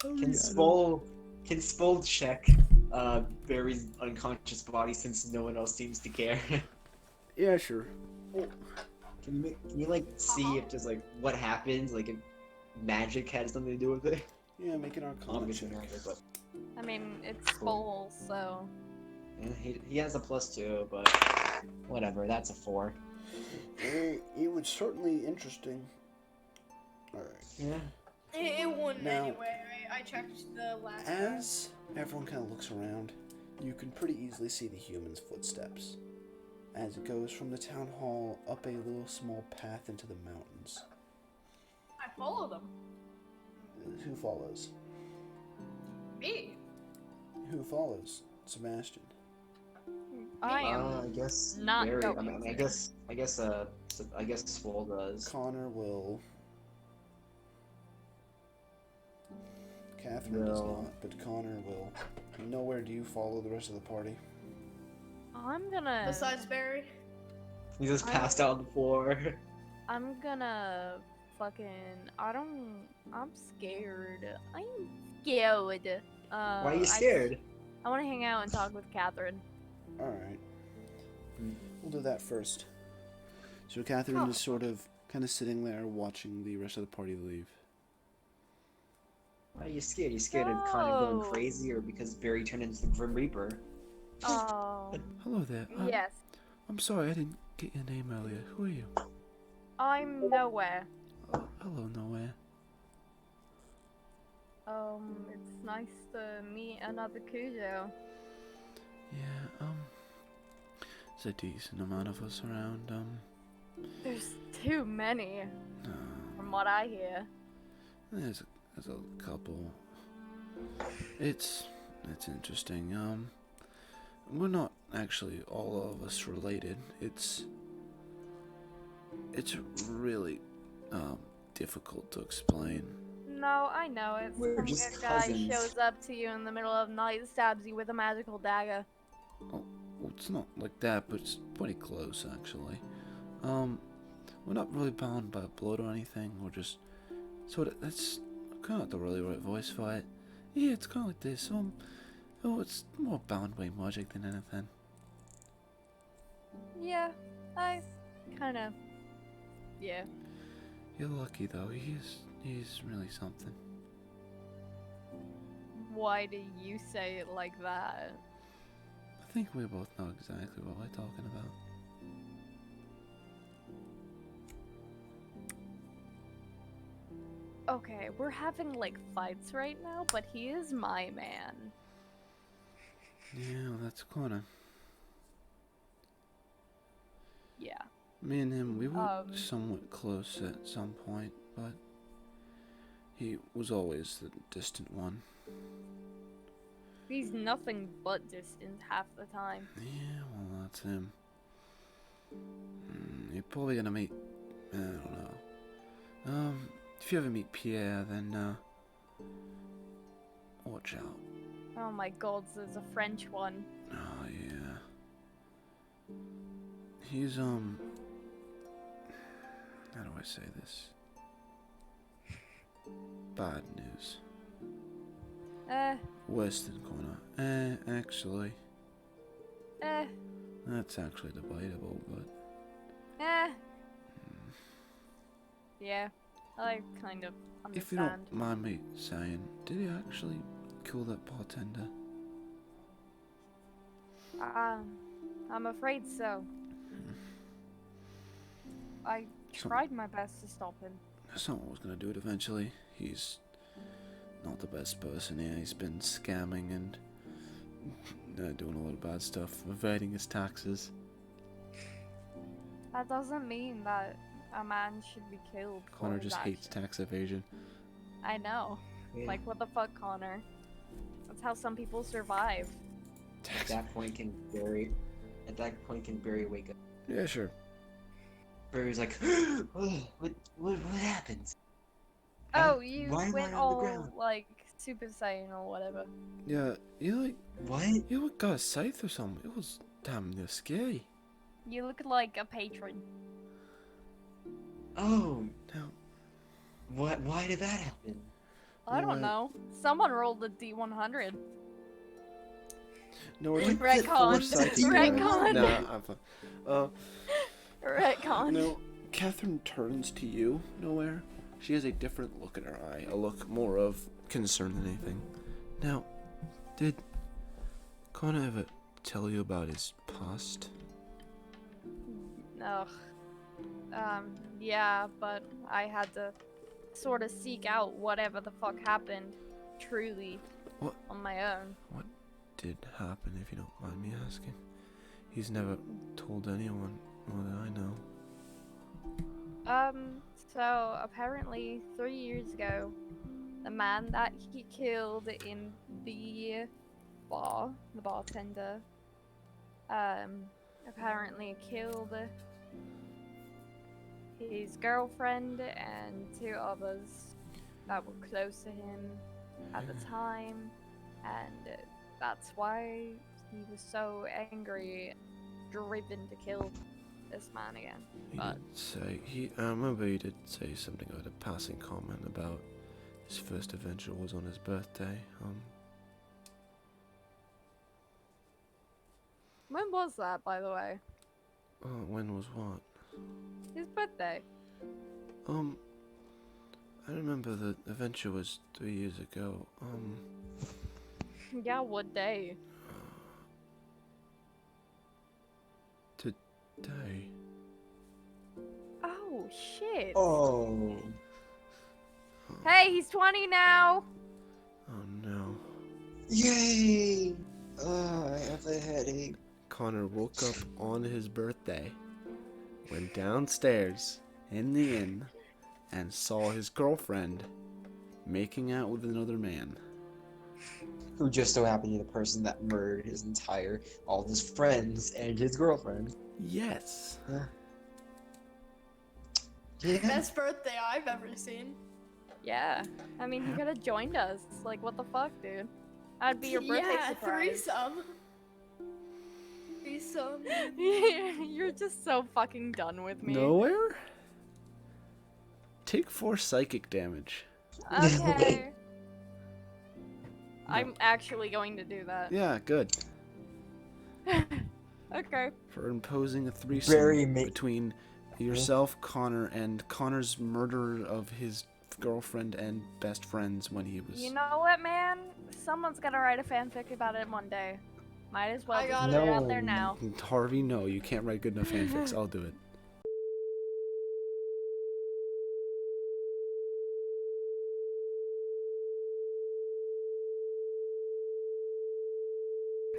Can Spol check Barry's unconscious body since no one else seems to care? Yeah, sure. Can you like see if there's like what happens, like if magic had something to do with it? Yeah, make an arcana Obviously check. magic, but I mean, it's full, so. yeah, he has a +2, but whatever. That's a 4. It was certainly interesting. All right. Yeah. It wouldn't Now- anyway. I checked the last. As everyone kind of looks around, you can pretty easily see the human's footsteps as it goes from the town hall up a little small path into the mountains. I follow them. Who follows? Me. Who follows? Sebastian. I am. I guess not Barry. going I guess Swole does. Connor will. Catherine does No. not, but Connor will. Nowhere do you follow the rest of the party. I'm gonna. Besides Barry. He just passed out on the floor. I'm gonna fucking. I'm scared. I'm scared. Why are you scared? I want to hang out and talk with Catherine. Alright. We'll do that first. So Catherine is sort of kind of sitting there watching the rest of the party leave. Why are you scared? You scared of Connor going No. crazy, or because Barry turned into the Grim Reaper? Hello there. Yes. I'm sorry I didn't get your name earlier. Who are you? I'm nowhere. Oh, hello, Nowhere. It's nice to meet another Cujo. Yeah, there's a decent amount of us around, There's too many, uh, from what I hear. there's a couple. It's interesting, we're not actually all of us related. It's really, difficult to explain. No, I know. It's We're some just weird guy cousins. shows up to you in the middle of the night, stabs you with a magical dagger. Well, it's not like that, but it's pretty close, actually. We're not really bound by blood or anything. We're just sort of. That's kind of not the really right voice for it. Yeah, it's kind of like this. It's more bound by magic than anything. Yeah, I kind of. Yeah. You're lucky, though. He's really something. Why do you say it like that? I think we both know exactly what we're talking about. Okay, we're having like fights right now, but he is my man. Yeah, well, that's Connor. Yeah. Me and him, we were Um. somewhat close at some point, but he was always the distant one. He's nothing but distant half the time. Yeah, well, that's him. You're probably gonna meet. I don't know. If you ever meet Pierre, then watch out. Oh my god, there's a French one. Oh yeah. He's how do I say this? Bad news. Western corner. Actually, that's actually debatable, but Yeah, I kind of if you understand. don't mind me saying, did he actually kill that bartender? I'm afraid so. I tried my best to stop him. Someone was gonna do it eventually. He's not the best person here. He's been scamming and doing a lot of bad stuff, evading his taxes. That doesn't mean that a man should be killed. for Connor his just hates actions. tax evasion. I know. Yeah. Like, what the fuck, Connor? That's how some people survive. At that point, can Barry wake up? Yeah, sure. Barry's like, what happened? Oh, you why am I went on the all, ground? like, Super Saiyan or whatever. Yeah, What? you got a scythe or something. It was damn near scary. You look like a patron. Oh, Now, what? Why did that happen? I What? don't know. Someone rolled a D100. no, we're Retcon. Retcon. Nah, I'm fine. Retcon. No, Catherine turns to you, Nowhere. She has a different look in her eye, a look more of concern than anything. Now, did Connor ever tell you about his past? Ugh. Yeah, but I had to sort of seek out whatever the fuck happened, truly, What? on my own. What did happen, if you don't mind me asking? He's never told anyone more than I know. So apparently 3 years ago, the man that he killed in the bar, the bartender, apparently killed his girlfriend and 2 others that were close to him at the time, and that's why he was so angry, driven to kill this man again. He But did say I remember he did say something about a passing comment about his first adventure was on his birthday. when was that, by the way? When was what? His birthday. I remember the adventure was 3 years ago. Yeah, what day? Today. Oh shit. Oh. Hey, he's 20 now. Oh no. Yay! I have a headache. Connor woke up on his birthday, went downstairs in the inn, and saw his girlfriend making out with another man. Who just so happened to be the person that murdered all of his friends and his girlfriend. Yes. Yeah. Best birthday I've ever seen. Yeah. I mean, he could have joined us. Like, what the fuck, dude? I'd be your birthday Yeah, surprise. Threesome. You're just so fucking done with me. Nowhere? Take 4 psychic damage. Okay. I'm actually going to do that. Yeah, good. Okay. For imposing a Very threesome ma- between yourself, Connor, and Connor's murder of his girlfriend and best friends when he was... You know what, man? Someone's gonna write a fanfic about it one day. Might as well I just got put it. it out there No. now. Harvey, no, you can't write good enough fanfics. I'll do it.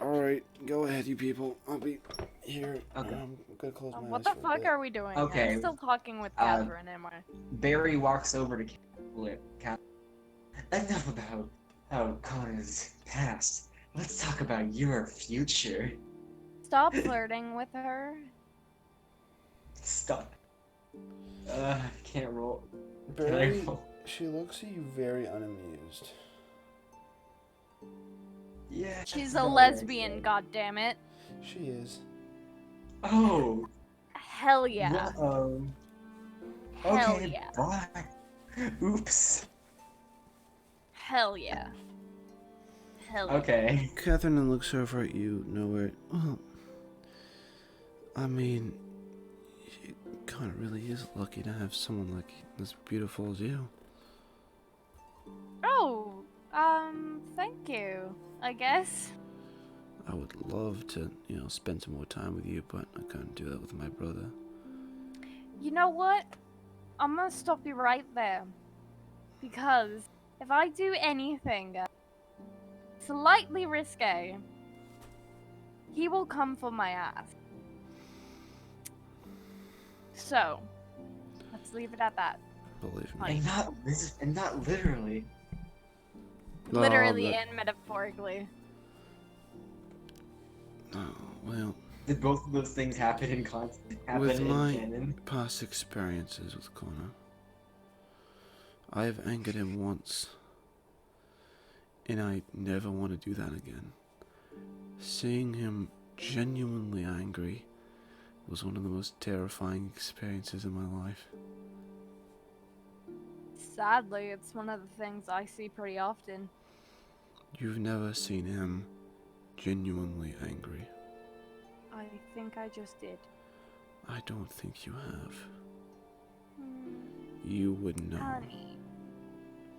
Alright, go ahead, you people. I'll be here. Okay. I'm gonna close my What eyes the for a fuck bit. are we doing? Okay. I'm still talking with Catherine, am I? Barry walks over to Cat. Enough about how Connor's past. Let's talk about your future. Stop flirting with her. Stop. Can't roll. Can I Barry, roll? she looks at you very unamused. Yeah. She's that's a not lesbian, right. goddammit. She is. Oh. Hell yeah. Well, Hell okay, yeah. bye. Oops. Hell yeah. Hell yeah. Okay. Catherine looks over at you, Nowhere. Well, I mean, she kind of really is lucky to have someone like as beautiful as you. Oh, thank you, I guess. I would love to, spend some more time with you, but I couldn't do that with my brother. You know what? I'm gonna stop you right there. Because if I do anything slightly risque, he will come for my ass. So, let's leave it at that. Believe me. Like, And not literally. literally but- and metaphorically. Oh, well, Did both of those things happen in with my canon? past experiences with Connor, I have angered him once, and I never want to do that again. Seeing him genuinely angry was one of the most terrifying experiences in my life. Sadly, it's one of the things I see pretty often. You've never seen him genuinely angry. I think I just did. I don't think you have. Hmm, You would know. honey.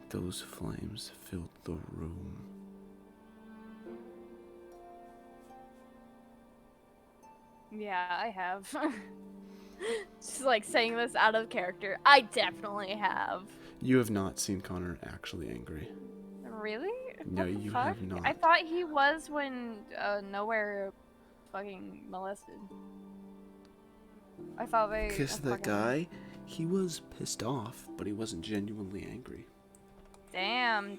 Those flames filled the room. Yeah, I have. Just like saying this out of character. I definitely have. You have not seen Connor actually angry. Really? No, What the you fuck? have not. I thought he was when Nowhere fucking molested. I thought they. Kiss that fucking- guy, he was pissed off, but he wasn't genuinely angry. Damn,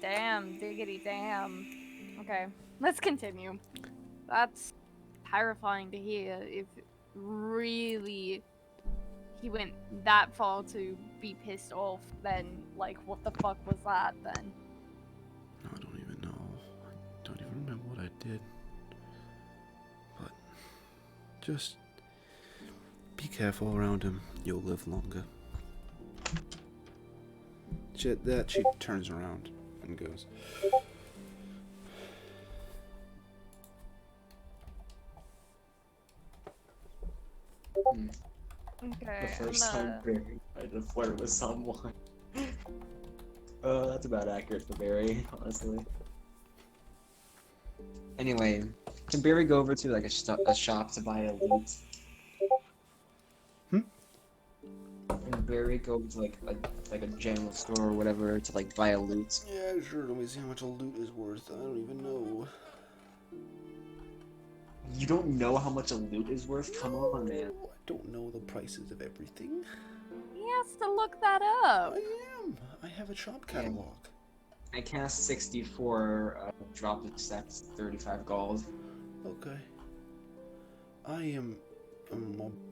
diggity damn. Okay, let's continue. That's terrifying to hear. If really he went that far to be pissed off, then like what the fuck was that then? I don't even know. I don't even remember what I did. But just be careful around him. You'll live longer. She turns around and goes. Okay. The first I'm time gonna- Barry tried to flirt with someone. That's about accurate for Barry, honestly. Anyway, can Barry go over to like a shop to buy a loot? Can Barry go to like a general store or whatever to like buy a loot? Yeah, sure. Let me see how much a loot is worth. I don't even know. You don't know how much a loot is worth? Come on, man. I don't know the prices of everything. He has to look that up. I am. I have a shop catalog. I cast 64, drop accepts 35 gold. Okay.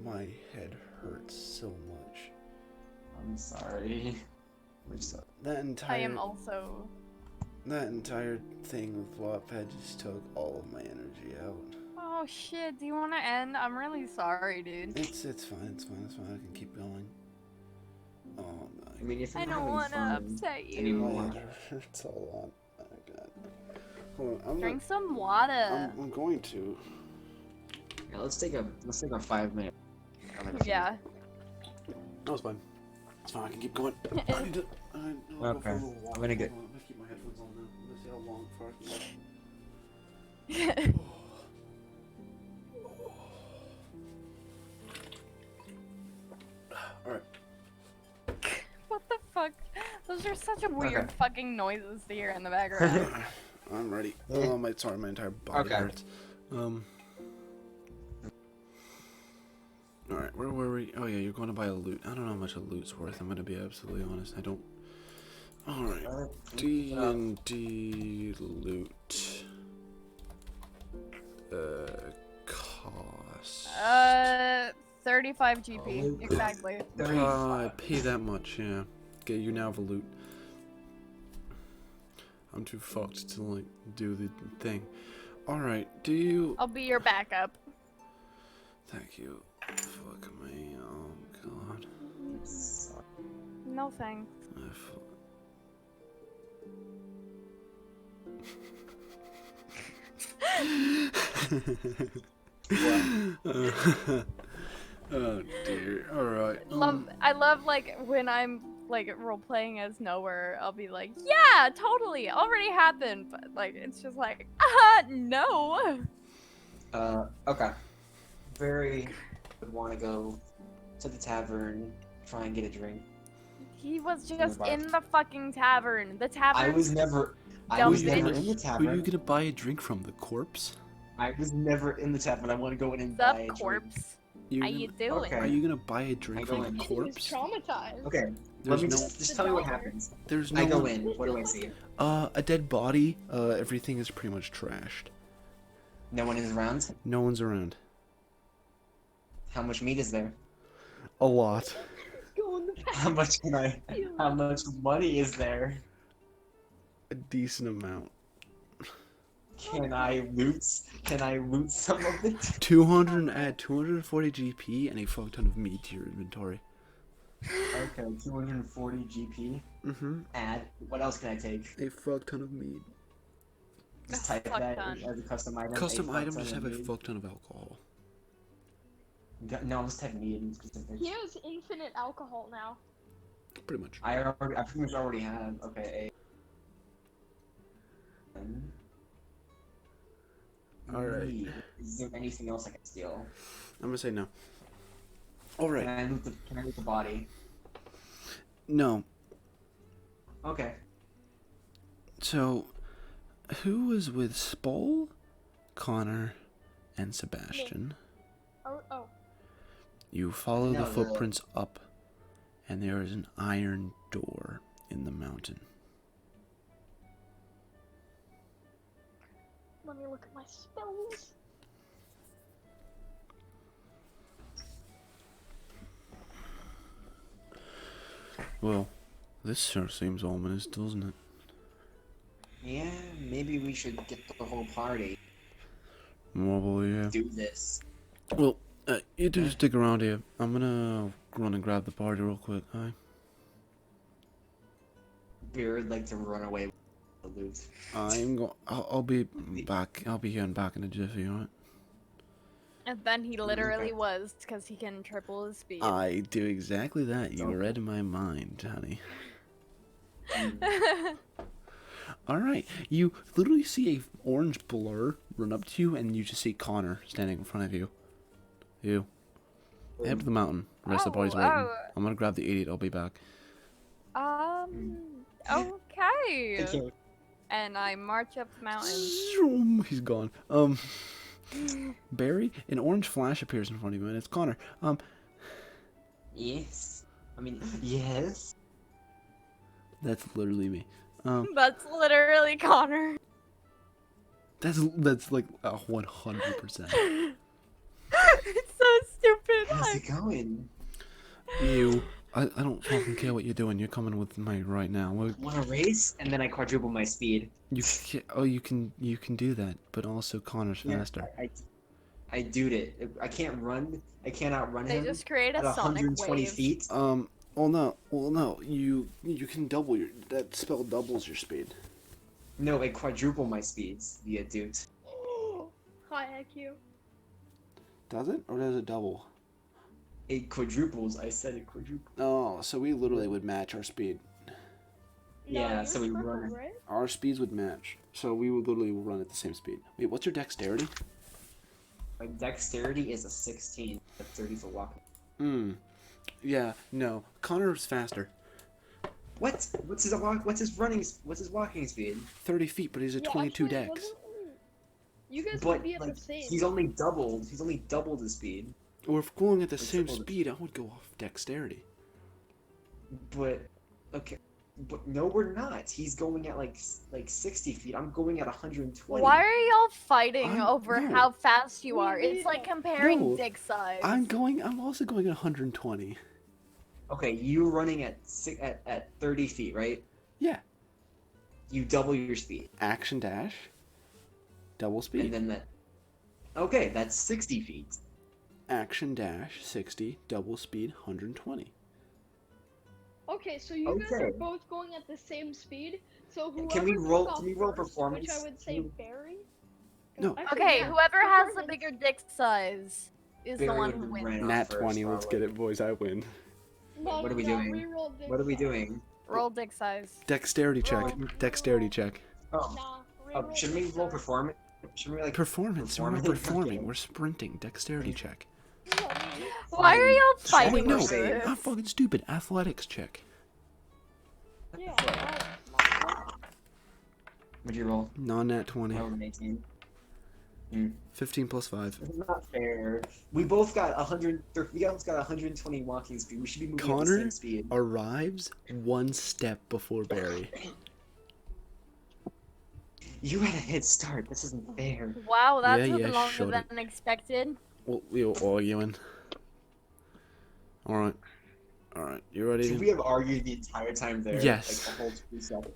My head hurts so much. I'm sorry. That I am entire also. that entire thing with Flophead just took all of my energy out. Oh shit! Do you want to end? I'm really sorry, dude. It's fine. I can keep going. Oh I mean, if I you're don't having want to fun upset you. anymore. my head hurts a lot. Oh god. Hold on. Drink some water. I'm going to. Yeah, let's take a 5 minute. Yeah. No, it's fine. It's fine. I can keep going. I need to. I'll go for a Okay, little walk. I'm gonna get- Hold on, I'm gonna keep my headphones on now. Let's see how long before I can go. Alright. What the fuck? Those are such a weird Okay. fucking noises to hear in the background. I'm ready. Oh, my entire body Okay. hurts. Alright, where were we? Oh yeah, you're going to buy a loot. I don't know how much a loot's worth. I'm gonna be absolutely honest. I don't. Alright. D&D loot. Cost. 35 GP. Oh, Exactly. I pay that much, yeah. Okay, you now have a loot. I'm too fucked to, like, do the thing. Alright, do you... I'll be your backup. Thank you. Fuck me. Oh, God. No thanks. Oh, dear. Alright. I love like when I'm like role playing as Nowhere, I'll be like, yeah, totally, already happened, but like it's just like, no. Okay. Barry would want to go to the tavern, try and get a drink. He was the just bar. in the fucking tavern. The tavern. I was never Dumped in the Who are you tavern. gonna buy a drink from? The corpse? I was never in the tavern. I want to go in and Sup, buy a drink. corpse? You're How gonna- you doing? Okay. Are you gonna buy a drink I from go the in. He was corpse? traumatized. Okay, There's let me no, just tell me what happens. there's no I go one- in. What do I see? A dead body. Everything is pretty much trashed. No one is around. No one's around. How much meat is there? A lot. Go in the back. How much can I? How much money is there? A decent amount. Can I loot? Can I loot some of it? 240 GP and a fuck ton of meat to your inventory. Okay, 240 GP. Mm-hmm. Add. What else can I take? A fuck ton of meat. Just type Fuck that ton. as a custom item. Custom a fuck items ton just of have a meat. fuck ton of alcohol. No, I'm just typing meat in specific. He has infinite alcohol now. Pretty much. I pretty much already have. Okay. Alright. Meat. Is there anything else I can steal? I'm gonna say no. Alright. Can I loot the body? No. Okay. So, who was with Spole, Connor, and Sebastian? Oh. You follow No, the the- footprints up, and there is an iron door in the mountain. Let me look at my spells. Well, this sure seems ominous, doesn't it? Yeah, maybe we should get the whole party. Well, yeah. Do this. Well, you two stick around here. I'm gonna run and grab the party real quick. Hi. We would like to run away with the loot. I'll be back. I'll be here and back in a jiffy, alright? And then he literally was, because he can triple his speed. I do exactly that. You read my mind, honey. Alright, you literally see a orange blur run up to you, and you just see Connor standing in front of you. You. Head to the mountain. The rest of the party's waiting. I'm gonna grab the idiot. I'll be back. Okay. Okay. And I march up the mountain. Zoom, he's gone. Barry, an orange flash appears in front of you, and it's Connor. Yes. I mean, yes. That's literally me. That's literally Connor. That's like 100%. It's so stupid. How's it going? You, I don't fucking care what you're doing. You're coming with me right now. Want to race? And then I quadruple my speed. You can do that, but also Connor's faster. I dude it. I can't run. I can't outrun They him. just create at a sonic 120 wave. feet. Well no. You can double that spell doubles your speed. No, I quadruple my speeds. The dude. Hi, IQ. Does it, or does it double? It quadruples. I said it quadruples. Oh, so we literally would match our speed. Yeah, you're so we purple, run. right? Our speeds would match, so we would literally run at the same speed. Wait, what's your dexterity? My dexterity is a 16. A 30 for walking. Yeah, no. Connor's faster. What? What's his walking speed? 30 feet, but he's a Well, 22 actually, dex. wasn't- You guys But would be at like, the same. he's only doubled. He's only doubled his speed. Or if going at the Like same triple the- speed, I would go off dexterity. But okay. But no, we're not. He's going at like 60 feet. I'm going at 120. Why are y'all fighting I'm- over no. how fast you We are? It's need like to- comparing No. dick size. I'm also going at 120. Okay, you running at 30 feet, right? Yeah. You double your speed, Action dash. Double speed. and then that. Okay, that's 60 feet. Action dash 60, double speed 120. Okay, so you guys Okay. are both going at the same speed. So whoever Can we roll- took off can we roll first, performance? Which I would say Can we- Barry. No. Actually, Okay, yeah, whoever has the performance. bigger dick size is the Barry one would who have wins. ran off Nat first, 20, let's probably. get it, boys. I win. No, What are we no, doing? reroll dick What are we size. doing? Roll dick size. Dexterity check. Roll. Dexterity check. Oh, Nah, reroll shouldn't we dick roll size. performance? Shouldn't we like? Performance. We're not Performing? performing. We're sprinting. Dexterity check. No, Why are y'all Oh, fighting wait, no. over Save. this? I'm fucking stupid. Athletics check. Yeah. What'd you roll? Non-nat 20. I rolled an 18. 15 plus 5. This is not fair. We both got 100. We both got 120 walking speed. We should be moving at the Connor same speed. arrives one step before Barry. You had a head start. This isn't fair. Wow, that Yeah, took yeah, longer shut than it. expected. Well, we were arguing. Alright. Alright, you ready? Should we have argued the entire time there? Yes. Like the whole 2 seconds.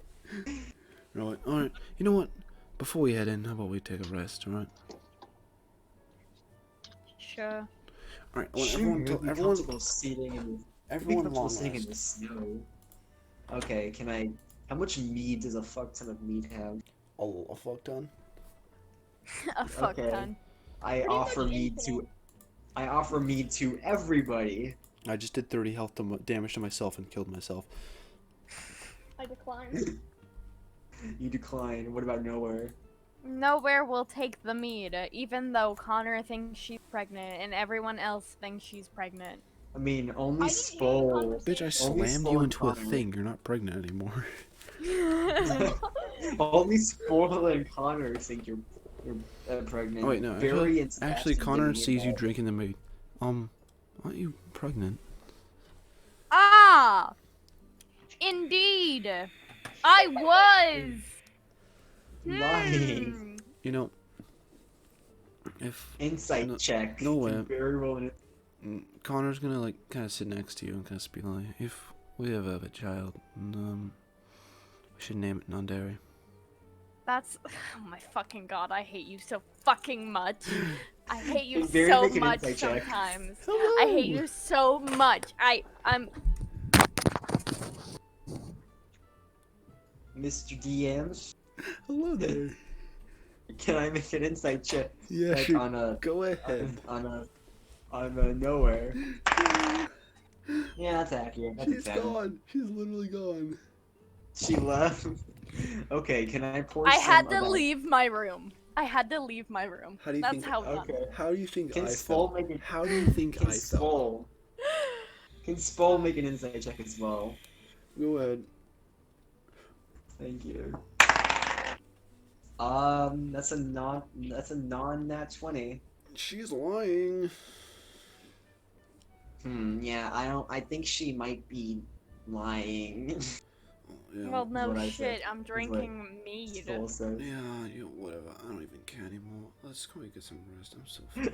Right. Alright. You know what? Before we head in, how about we take a rest, alright? Sure. Alright, I want Sure, everyone you'll to, be everyone, comfortable sitting in the everyone comfortable long sitting in the rest. snow. Okay, can I? How much mead does a fuck ton of meat have? A fuck ton? A fuck Okay. ton. I Pretty offer much mead to. I offer mead to everybody. I just did 30 health damage to myself and killed myself. I decline. You decline. What about nowhere? Nowhere will take the mead, even though Connor thinks she's pregnant and everyone else thinks she's pregnant. I mean, only I didn't hear the Spole. Bitch, I conversation. slammed Only you into a Connor. thing. You're not pregnant anymore. Only Spole and Connor think you're pregnant. Oh, wait, no. Barry and Actually, Sebastian Connor didn't sees you get drinking the mead. Aren't you pregnant? Ah! Indeed! I was! Lying. Hmm. You know, if Insight No- check. no way. Very well. Connor's gonna like kind of sit next to you and kind of be like, if we ever have a child, we should name it non-dairy. That's. Oh my fucking god, I hate you so fucking much. I hate you Barry, so make an much insight check. sometimes. I hate you so much. I'm. Mr. DMs, Hello there. can I make an insight check? Yeah, Like sure. on a Go ahead. on a nowhere. Yeah, that's accurate. That's She's gone. She's literally gone. She left. Okay, can I pour? I had some to of that- leave my room. I had to leave my room. How do you That's think- how done. Okay. How do you think Can I Spole felt? make it? How do you think Can I felt? Spole? Can Spole make an insight check as well? Go ahead. Thank you. That's a non-nat 20. She's lying. Yeah, I think she might be lying. Yeah. Well, no what I shit. said. I'm what drinking mead. Spole said. Yeah, whatever. I don't even care anymore. Let's go get some rest. I'm so fucking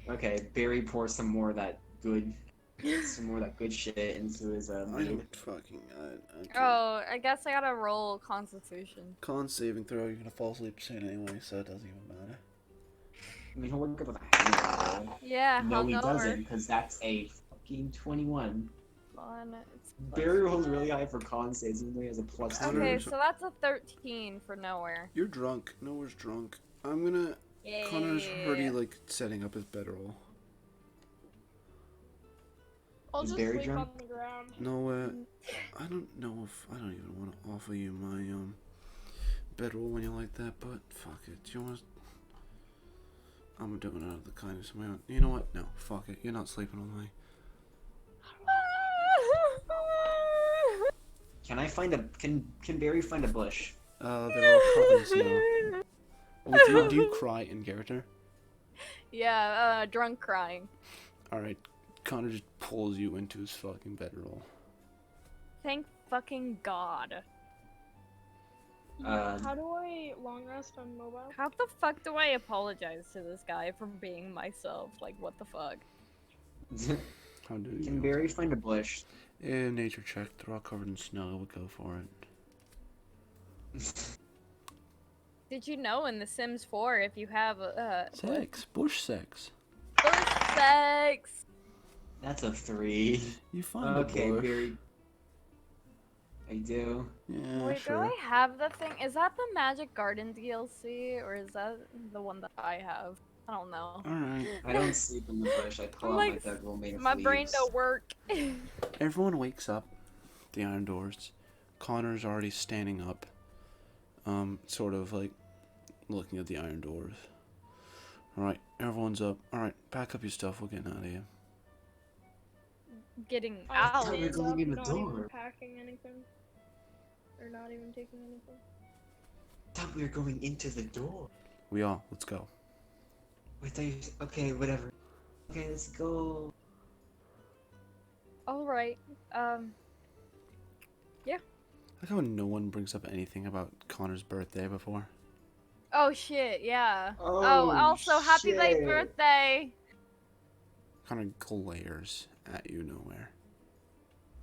tired. Okay, Barry pours some more of that good shit into his I mead. don't fucking. I can't. Oh, I guess I gotta roll Constitution. Con saving throw. You're gonna fall asleep soon anyway, so it doesn't even matter. I mean, he'll wake up with a hangover. Yeah, No, he hungover. doesn't, because that's a fucking 21. Fun. It's Barry rolls really high for con saves, even though he has a plus Okay, 2. Okay, so that's a 13 for nowhere. You're drunk. Nowhere's drunk. I'm gonna. Yeah. Connor's already like setting up his bedroll. I'll Is just Barry sleep drunk? on the ground. No, I don't know if I don't even want to offer you my bedroll when you like that, but fuck it. Do you want? I'm doing it out of the kindness of my own. You know what? No, fuck it. You're not sleeping all night. Can I find a can Barry find a bush? They're all covered in snow. Oh, do you cry in character? Yeah, drunk crying. All right, Connor just pulls you into his fucking bedroll. Thank fucking god. How do I long rest on mobile? How the fuck do I apologize to this guy for being myself? Like, what the fuck? How do Can you? Barry find a bush? Yeah, nature check. They're all covered in snow. I would go for it. Did you know in The Sims 4 if you have Sex, bush sex. bush sex? That's a 3. You find Okay, a bush. Barry. I do. Yeah, Wait, sure. do I have the thing? Is that the Magic Garden DLC or is that the one that I have? I don't know. All right. I don't sleep in the bush. I pull out Like, my bedroll made of My brain leaves. don't work. Everyone wakes up. The iron doors. Connor's already standing up. Sort of like looking at the iron doors. Alright, everyone's up. Alright, pack up your stuff. We're getting out of here. Getting I out. thought we were stand going up, in the not even door. packing anything. Or not even taking anything. Thought we were going into the door. We are. Let's go. I thought you. Okay, whatever. Okay, let's go. All right. Like how no one brings up anything about Connor's birthday before. Oh shit, yeah. Oh, Also happy late shit. birthday. Connor glares at you nowhere.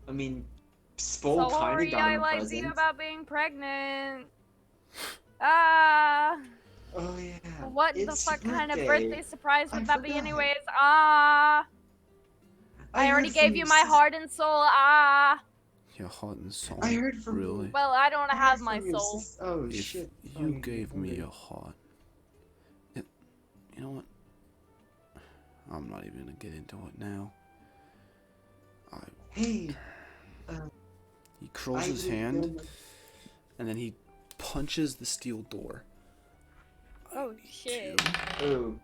I mean, Spole kind Sorry, of got I him a lied to present. you about being pregnant. Ah. Oh yeah. What the it's fuck your kind of birthday surprise I would that be forgot. anyways? Ah. I already heard gave from you my sis- heart and soul. Ah. Your heart and soul. I heard from Really? Well, I don't I heard have my from your soul. sis- Oh If shit. you Oh, gave me hungry. your heart, you know what? I'm not even gonna get into it now. Hey. He curls his hand and then he punches the steel door. Oh shit. Oh.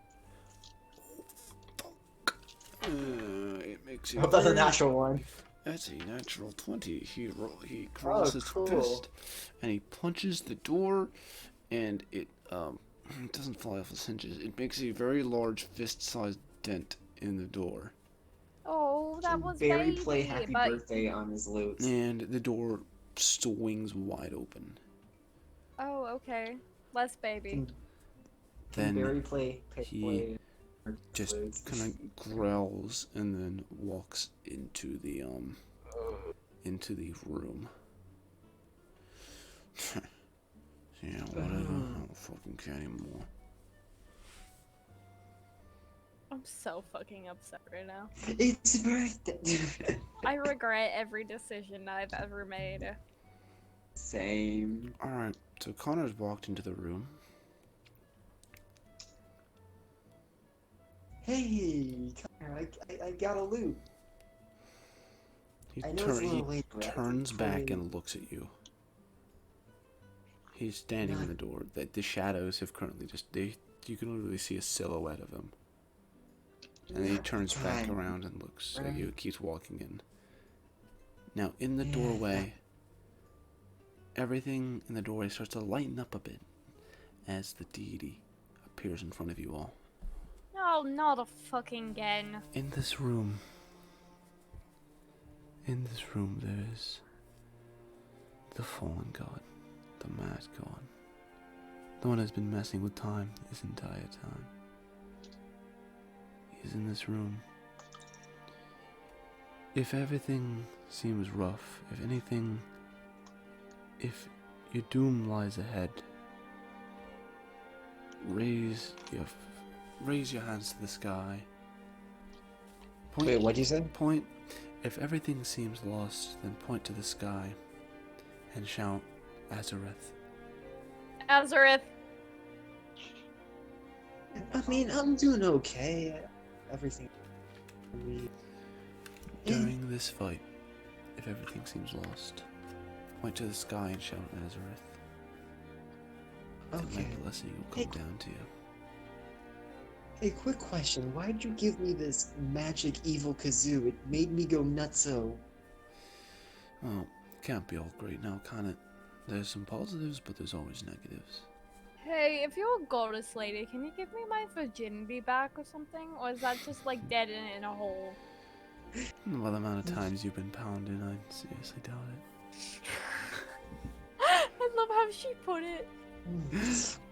It makes it. I hope that's a very- natural one. That's a natural 20. He curls his cool. fist and he punches the door, and it doesn't fly off its hinges. It makes a very large fist-sized dent in the door, Oh, that Can was Barry baby. play Happy but Birthday on his lute. and the door swings wide open. oh, okay. Less baby. Can Then Barry play he on his just lute? kind of growls and then walks into the room. Yeah, whatever. I don't fucking care anymore. I'm so fucking upset right now. It's birthday. I regret every decision I've ever made. Same. Alright, so Connor's walked into the room. Hey, Connor, I got a loot. He, I know it's a little late, but I turns can back play- and looks at you. He's standing in the door. The shadows have currently you can literally see a silhouette of him. And then he turns back Time. around and looks at Right. you, keeps walking in. Now, in the Yeah, doorway, everything in the doorway starts to lighten up a bit as the deity appears in front of you all. No, not a fucking again. In this room, there is the fallen god, the mad god, the one who's been messing with time this entire time. He's in this room. If everything seems rough, if your doom lies ahead, raise your hands to the sky. Wait, what'd you say? Point. If everything seems lost, then point to the sky and shout, Azareth. Azareth. I mean, I'm doing okay. Everything. During this fight, if everything seems lost, point to the sky and shout, Azareth. And Okay. my blessing will come down to you. Hey, quick question. Why'd you give me this magic evil kazoo? It made me go nutso. Well, it can't be all great now, can it? There's some positives, but there's always negatives. Hey, if you're a goddess lady, can you give me my virginity back or something? Or is that just like dead in a hole? By the amount of times you've been pounding, I seriously doubt it. I love how she put it.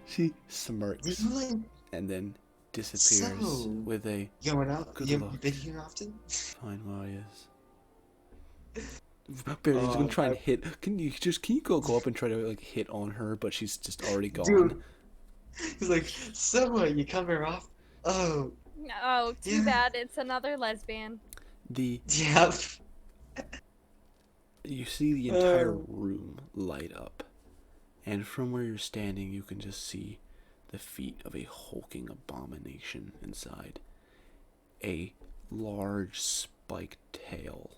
She smirks You like and then disappears So- with a going out? Good You luck. been here often? fine warriors. Barry's Oh, gonna try and hit. Can you go up and try to like hit on her? But she's just already gone. Dude. He's like, so you come here off? Oh, Oh, too Yeah. bad. It's another lesbian. yep. You see the entire Oh. room light up, and from where you're standing, you can just see the feet of a hulking abomination inside. A large spiked tail.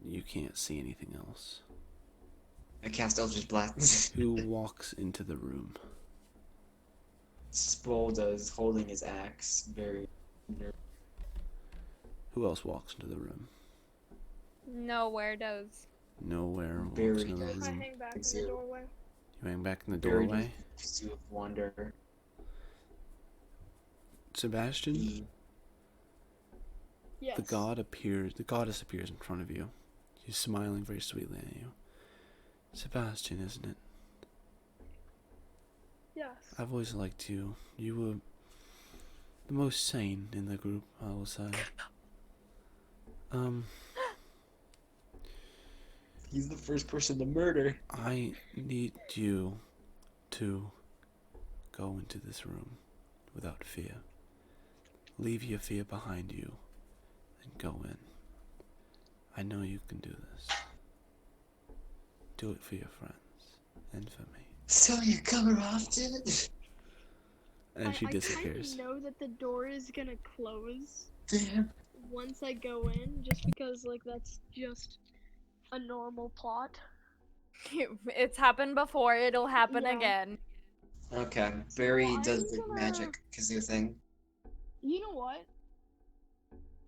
You can't see anything else. I cast Eldritch Blast. Who walks into the room? Spolda's holding his axe, very nervous. Who else walks into the room? Nowhere does. Nowhere walks Barry into the does. I room. hang back in the Zero. doorway. You hang back in the Barry doorway. does Kazoo of Wonder. Sebastian, He, Yes. the goddess appears in front of you. She's smiling very sweetly at you. Sebastian, isn't it? Yes. I've always liked you. You were the most sane in the group, I will say. he's the first person to murder. I need you to go into this room without fear. Leave your fear behind you and go in. I know you can do this. Do it for your friends and for me. So you come often? And she I disappears. kind of know that the door is gonna close Damn. once I go in, just because like that's just a normal plot. It's happened before, it'll happen Yeah. again. Okay, Barry I'm does the gonna- magic kazoo thing. You know what?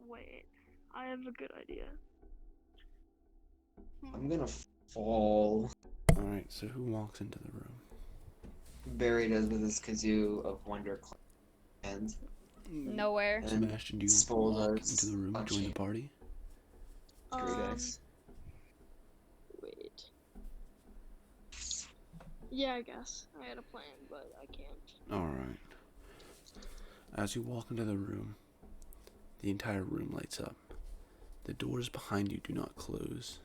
Wait, I have a good idea. I'm gonna fall. Alright, so who walks into the room? Barry does with his kazoo of Wonder and Nowhere. And Sebastian, do you Spol walk does into the room and join the punching. party? Great Axe. Wait. Yeah, I guess I had a plan, but I can't. Alright. As you walk into the room, the entire room lights up. The doors behind you do not close.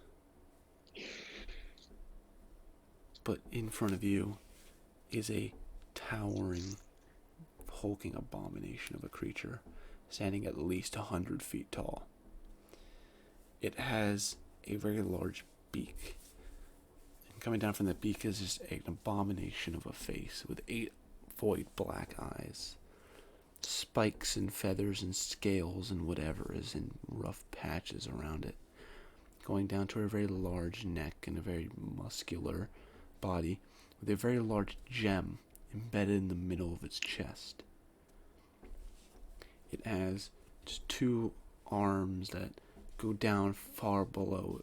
But in front of you is a towering, hulking abomination of a creature, standing at least 100 feet tall. It has a very large beak. And coming down from the beak is just an abomination of a face with 8 void black eyes. Spikes and feathers and scales and whatever is in rough patches around it. Going down to a very large neck and a very muscular body with a very large gem embedded in the middle of its chest. It has just 2 arms that go down below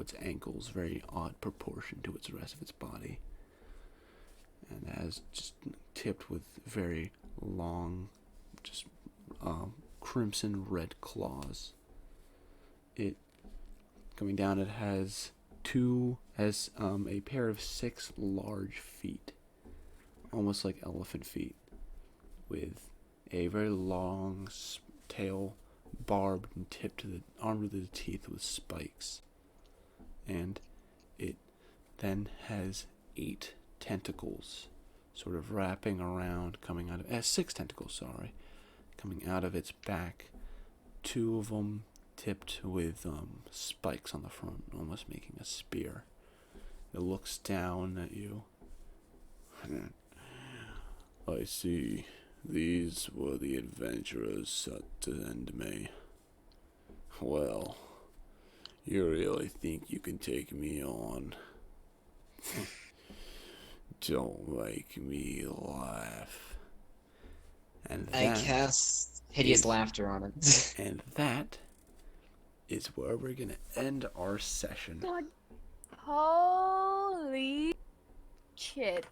its ankles, very odd proportion to its rest of its body. And has just tipped with very long, just crimson red claws. It coming down. It has a pair of 6 large feet, almost like elephant feet, with a very long tail, barbed and tipped armed with the teeth with spikes, and it then has 8 tentacles, sort of wrapping around, coming out of. It has 6 tentacles, sorry, coming out of its back. 2 of them tipped with spikes on the front, almost making a spear. It looks down at you. I see. These were the adventurers set to end me. Well, you really think you can take me on? Don't make me laugh. And I that, cast hideous is- laughter on it. and that is where we're gonna end our session. Holy shit.